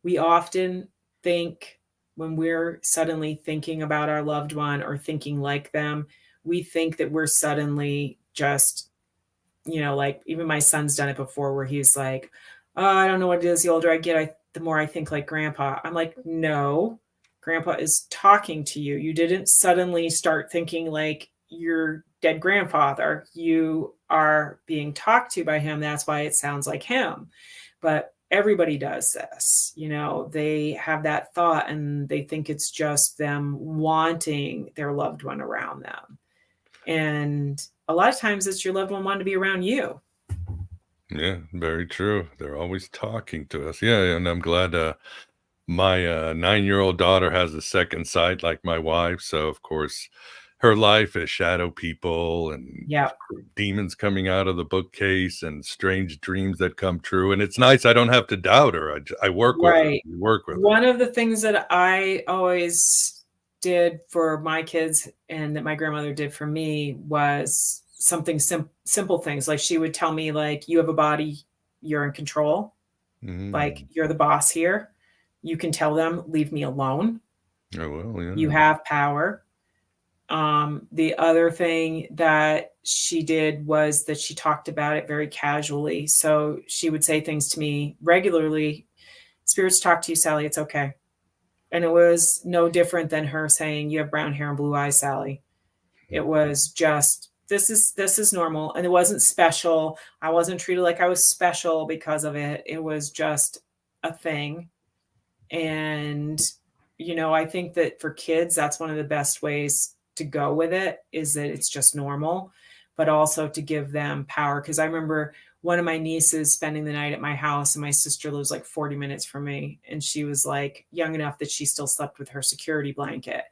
Speaker 2: we often think, when we're suddenly thinking about our loved one or thinking like them, we think that we're suddenly just, like even my son's done it before where he's like, oh, I don't know what it is. The older I get, the more I think like grandpa. I'm like, no, grandpa is talking to you. You didn't suddenly start thinking like your dead grandfather. You are being talked to by him. That's why it sounds like him. But everybody does this. They have that thought and they think it's just them wanting their loved one around them. And a lot of times it's your loved one wanting to be around you.
Speaker 1: Yeah, very true. They're always talking to us. Yeah, and I'm glad my 9-year-old daughter has a second sight like my wife. So of course, her life is shadow people and
Speaker 2: Yeah.
Speaker 1: demons coming out of the bookcase and strange dreams that come true. And it's nice. I don't have to doubt her. I work with her.
Speaker 2: Right.
Speaker 1: We work with her.
Speaker 2: One of the things that I always did for my kids and that my grandmother did for me was something simple things. Like she would tell me, like, you have a body, you're in control. Like,
Speaker 1: Mm.
Speaker 2: you're the boss here. You can tell them, leave me alone.
Speaker 1: Oh, well,
Speaker 2: You
Speaker 1: yeah.
Speaker 2: have power. The other thing that she did was that she talked about it very casually. So she would say things to me regularly. Spirits talk to you, Sally. It's okay. And it was no different than her saying, you have brown hair and blue eyes, Sally. It was just, this is normal. And it wasn't special. I wasn't treated like I was special because of it. It was just a thing. And, I think that for kids, that's one of the best ways to go with it, is that it's just normal, but also to give them power. Cause I remember one of my nieces spending the night at my house, and my sister lives like 40 minutes from me. And she was like young enough that she still slept with her security blanket,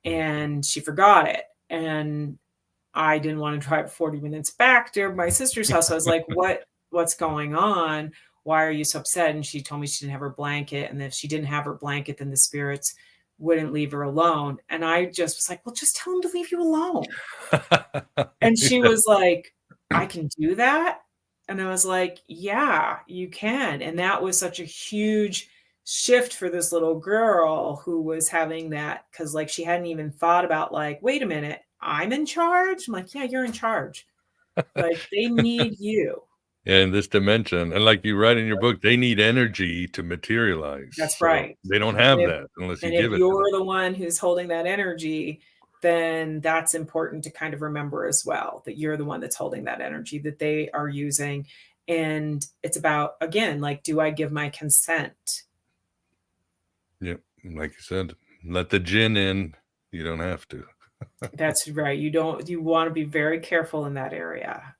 Speaker 2: and she forgot it. And I didn't want to drive 40 minutes back to my sister's house. I was like, what's going on? Why are you so upset? And she told me she didn't have her blanket. And if she didn't have her blanket, then the spirits wouldn't leave her alone. And I just was like, well, just tell them to leave you alone. And she was like, I can do that. And I was like, yeah, you can. And that was such a huge shift for this little girl who was having that, because like she hadn't even thought about like, wait a minute, I'm in charge. I'm like, yeah, you're in charge. Like they need you.
Speaker 1: In this dimension, and like you write in your book, they need energy to materialize.
Speaker 2: That's
Speaker 1: So
Speaker 2: right.
Speaker 1: they don't have
Speaker 2: And
Speaker 1: that unless you
Speaker 2: and if
Speaker 1: give it to them.
Speaker 2: you're the one who's holding that energy, then that's important to kind of remember as well, that you're the one that's holding that energy that they are using. And it's about, again, like, do I give my consent?
Speaker 1: Yep. Like you said, let the jinn in. You don't have to.
Speaker 2: That's right. You want to be very careful in that area.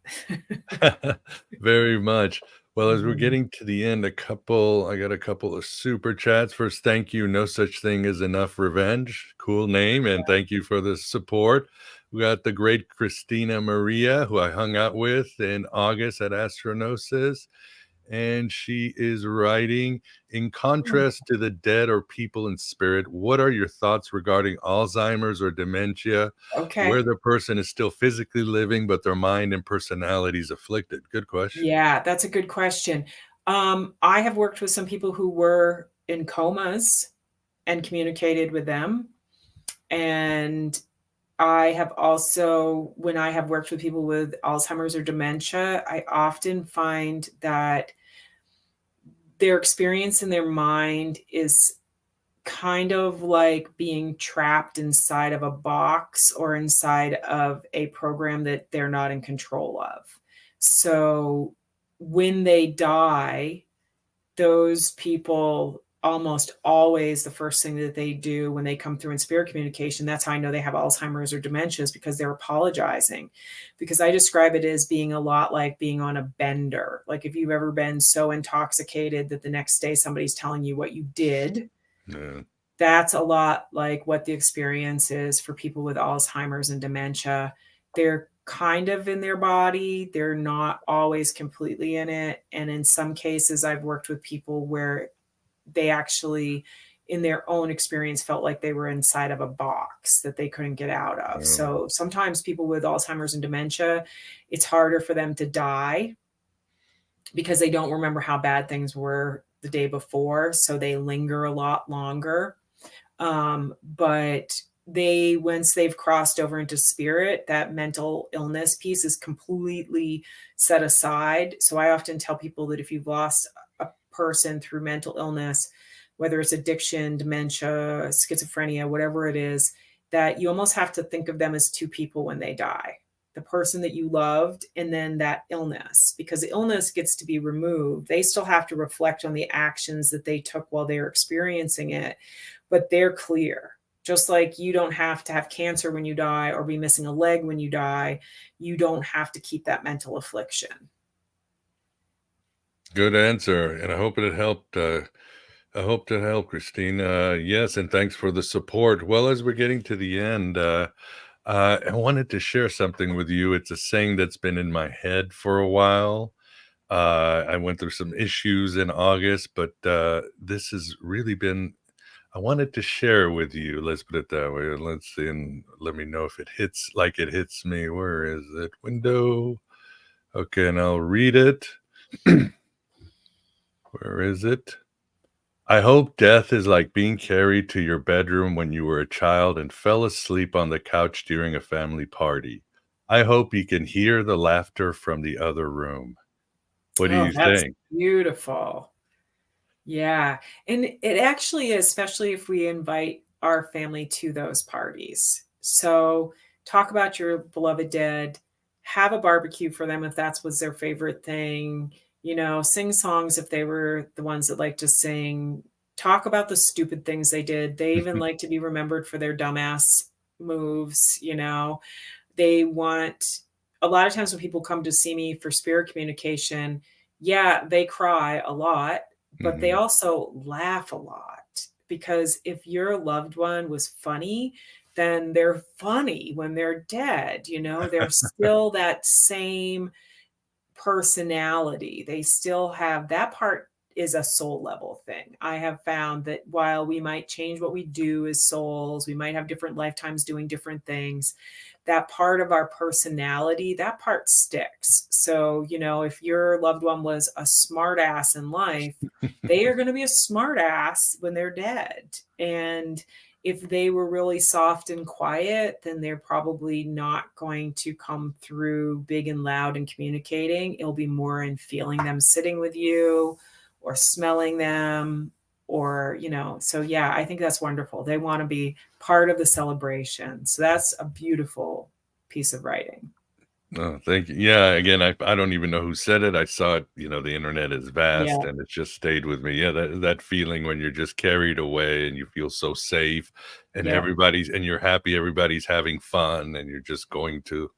Speaker 1: Very much. Well, as we're
Speaker 2: Mhm.
Speaker 1: getting to the end, I got a couple of super chats. First, thank you. No such thing as enough revenge. Cool name. And thank you for the support. We got the great Christina Maria, who I hung out with in August at Astronosis. And she is writing, in contrast to the dead or people in spirit, what are your thoughts regarding Alzheimer's or dementia, where
Speaker 2: Okay.
Speaker 1: the person is still physically living, but their mind and personality is afflicted? Good question.
Speaker 2: Yeah, that's a good question. I have worked with some people who were in comas and communicated with them. And I have also, when I have worked with people with Alzheimer's or dementia, I often find that their experience in their mind is kind of like being trapped inside of a box or inside of a program that they're not in control of. So when they die, those people almost always the first thing that they do when they come through in spirit communication, that's how I know they have Alzheimer's or dementia, is because they're apologizing. Because I describe it as being a lot like being on a bender. Like if you've ever been so intoxicated that the next day somebody's telling you what you did,
Speaker 1: Yeah.
Speaker 2: that's a lot like what the experience is for people with Alzheimer's and dementia. They're kind of in their body, they're not always completely in it. And in some cases, I've worked with people where they actually, in their own experience, felt like they were inside of a box that they couldn't get out of. So sometimes people with Alzheimer's and dementia, it's harder for them to die because they don't remember how bad things were the day before. So they linger a lot longer. But they, once they've crossed over into spirit, that mental illness piece is completely set aside. So I often tell people that if you've lost a person through mental illness, whether it's addiction, dementia, schizophrenia, whatever it is, that you almost have to think of them as two people when they die. The person that you loved, and then that illness, because the illness gets to be removed. They still have to reflect on the actions that they took while they were experiencing it, but they're clear. Just like you don't have to have cancer when you die or be missing a leg when you die, you don't have to keep that mental affliction.
Speaker 1: Good answer. And I hope it helped. I hope to help, Christine. Yes, and thanks for the support. Well, as we're getting to the end, I wanted to share something with you. It's a saying that's been in my head for a while. I went through some issues in August, but this has really been, I wanted to share with you. Let's put it that way. Let's see, and let me know if it hits like it hits me. Where is it? Window. Okay, and I'll read it. Where is it? I hope death is like being carried to your bedroom when you were a child and fell asleep on the couch during a family party. I hope you can hear the laughter from the other room. What do
Speaker 2: Oh,
Speaker 1: you
Speaker 2: that's
Speaker 1: think?
Speaker 2: beautiful. Yeah. And it actually is, especially if we invite our family to those parties. So talk about your beloved dead, have a barbecue for them if that's was their favorite thing, sing songs if they were the ones that like to sing, talk about the stupid things they did. They even like to be remembered for their dumbass moves. They want, a lot of times when people come to see me for spirit communication, yeah, they cry a lot, but they
Speaker 1: Mhm.
Speaker 2: also laugh a lot, because if your loved one was funny, then they're funny when they're dead. They're still that same personality. They still have that part is a soul level thing. I have found that while we might change what we do as souls, we might have different lifetimes doing different things, that part of our personality, that part sticks. So, if your loved one was a smart ass in life, they are going to be a smart ass when they're dead. And if they were really soft and quiet, then they're probably not going to come through big and loud and communicating. It'll be more in feeling them sitting with you or smelling them or, so yeah, I think that's wonderful. They want to be part of the celebration. So that's a beautiful piece of writing.
Speaker 1: Oh, thank you. Yeah, again, I don't even know who said it. I saw it, the internet is
Speaker 2: Yeah.
Speaker 1: vast and it just stayed with me. Yeah, that feeling when you're just carried away and you feel so safe and
Speaker 2: Yeah.
Speaker 1: you're happy, everybody's having fun and you're just going to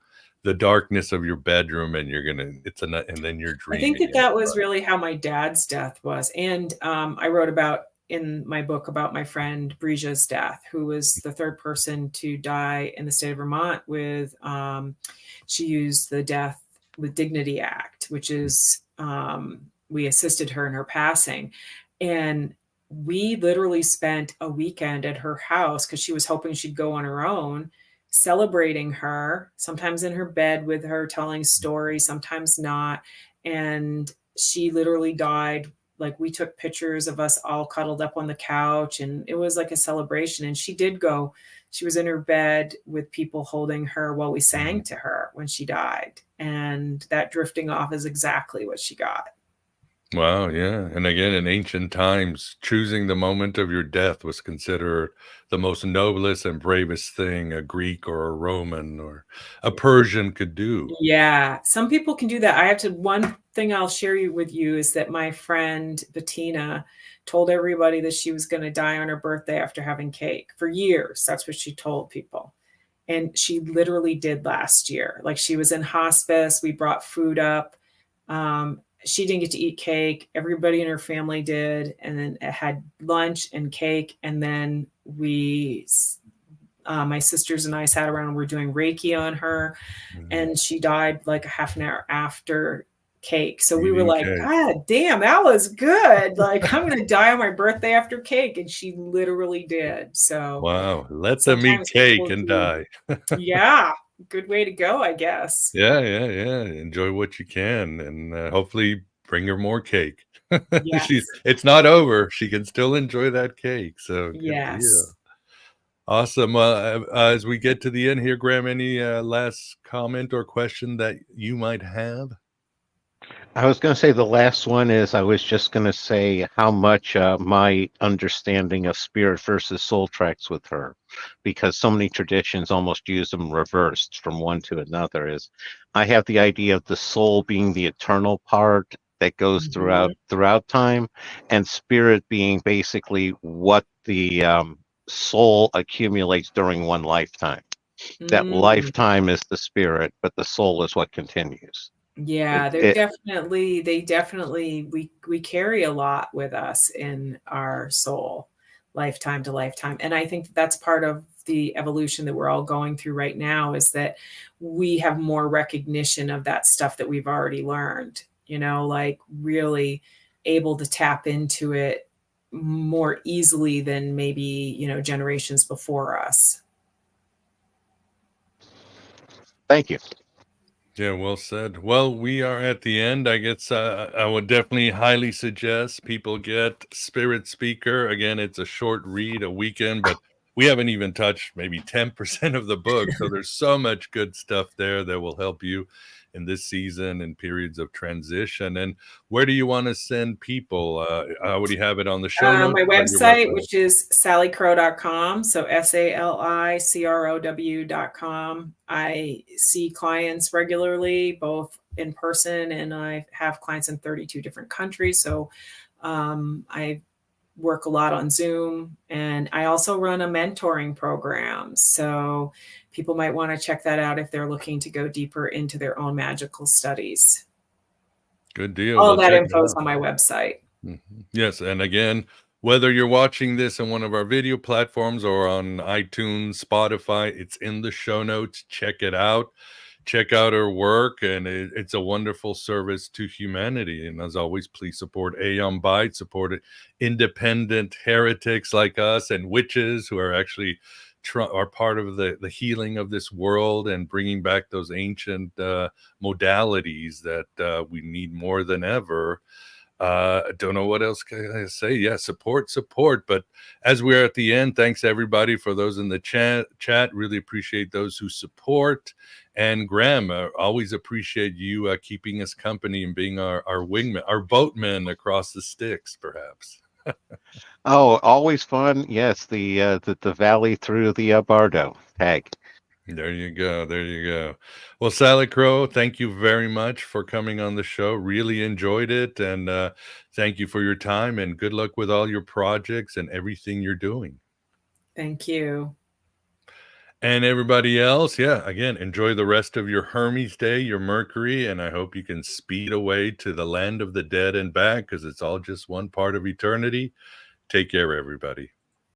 Speaker 1: the darkness of your bedroom and and then you're
Speaker 2: I think
Speaker 1: dreaming.
Speaker 2: that was really how my dad's death was. And I wrote about in my book about my friend Bridget's death, who was the third person to die in the state of Vermont with, she used the Death with Dignity Act, which is, we assisted her in her passing. And we literally spent a weekend at her house because she was hoping she'd go on her own, celebrating her, sometimes in her bed with her, telling stories, sometimes not. And she literally died. Like, we took pictures of us all cuddled up on the couch, and it was like a celebration. And she was in her bed with people holding her while we sang to her when she died. And that drifting off is exactly what she got.
Speaker 1: Wow, yeah. And again, in ancient times, choosing the moment of your death was considered the most noblest and bravest thing a Greek or a Roman or a Persian could do.
Speaker 2: Yeah, some people can do that. One thing I'll share with you is that my friend Bettina told everybody that she was going to die on her birthday after having cake for years. That's what she told people. And she literally did last year. Like, she was in hospice. We brought food up. She didn't get to eat cake. Everybody in her family did. And then it had lunch and cake. And then my sisters and I sat around and were doing Reiki on her. And she died like a half an hour after cake. So we were
Speaker 1: Eating
Speaker 2: like,
Speaker 1: cake.
Speaker 2: God damn, that was good. Like, I'm going to die on my birthday after cake. And she literally did. So
Speaker 1: Wow, let them eat
Speaker 2: sometimes
Speaker 1: cake
Speaker 2: people
Speaker 1: and
Speaker 2: do.
Speaker 1: die.
Speaker 2: Yeah. Good way to go, I guess.
Speaker 1: Yeah, yeah, yeah. Enjoy what you can and hopefully bring her more cake.
Speaker 2: Yes.
Speaker 1: It's not over. She can still enjoy that cake. So good deal.
Speaker 2: Yes.
Speaker 1: Awesome. As we get to the end here, Graham, any last comment or question that you might have?
Speaker 3: I was going to say the last one is I was just going to say how much my understanding of spirit versus soul tracks with her, because so many traditions almost use them reversed from one to another. Is I have the idea of the soul being the eternal part that goes
Speaker 2: Mhm.
Speaker 3: throughout time, and spirit being basically what the soul accumulates during one lifetime. That
Speaker 2: Mm.
Speaker 3: lifetime is the spirit, but the soul is what continues.
Speaker 2: Yeah,
Speaker 3: It
Speaker 2: they definitely, we carry a lot with us in our soul, lifetime to lifetime. And I think that's part of the evolution that we're all going through right now, is that we have more recognition of that stuff that we've already learned, like really able to tap into it more easily than maybe, generations before us.
Speaker 3: Thank you.
Speaker 1: Yeah, well said. Well, we are at the end. I guess I would definitely highly suggest people get Spirit Speaker. Again, it's a short read, a weekend, but we haven't even touched maybe 10% of the book. So there's so much good stuff there that will help you in this season and periods of transition. And where do you want to send people? I already have it on the show notes.
Speaker 2: My
Speaker 1: But your
Speaker 2: website,
Speaker 1: website.
Speaker 2: which is salicrow.com. So salicrow.com. I see clients regularly, both in person, and I have clients in 32 different countries. So I work a lot on Zoom, and I also run a mentoring program. So people might want to check that out if they're looking to go deeper into their own magical studies.
Speaker 1: Good deal.
Speaker 2: All
Speaker 1: We'll
Speaker 2: that
Speaker 1: check
Speaker 2: info
Speaker 1: it
Speaker 2: is
Speaker 1: out.
Speaker 2: on my website.
Speaker 1: Mhm. Yes, and again, Whether you're watching this on one of our video platforms or on iTunes, Spotify, it's in the show notes. Check it out. Check out her work, and it's a wonderful service to humanity. And as always, please support Aeon Byte, support independent heretics like us and witches who are actually are part of the healing of this world and bringing back those ancient modalities that we need more than ever. I don't know what else can I say. Yeah, support. But as we're at the end, thanks everybody for those in the chat. Really appreciate those who support. And Graham, always appreciate you keeping us company and being our wingman, our boatman across the Styx, perhaps.
Speaker 3: Oh, always fun. Yes, the valley through the Bardo tag.
Speaker 1: There you go. There you go. Well, Salicrow, thank you very much for coming on the show. Really enjoyed it. And thank you for your time, and good luck with all your projects and everything you're doing.
Speaker 2: Thank you.
Speaker 1: And everybody else, yeah, again, enjoy the rest of your Hermes day, your Mercury, and I hope you can speed away to the land of the dead and back, because it's all just one part of eternity. Take care, everybody.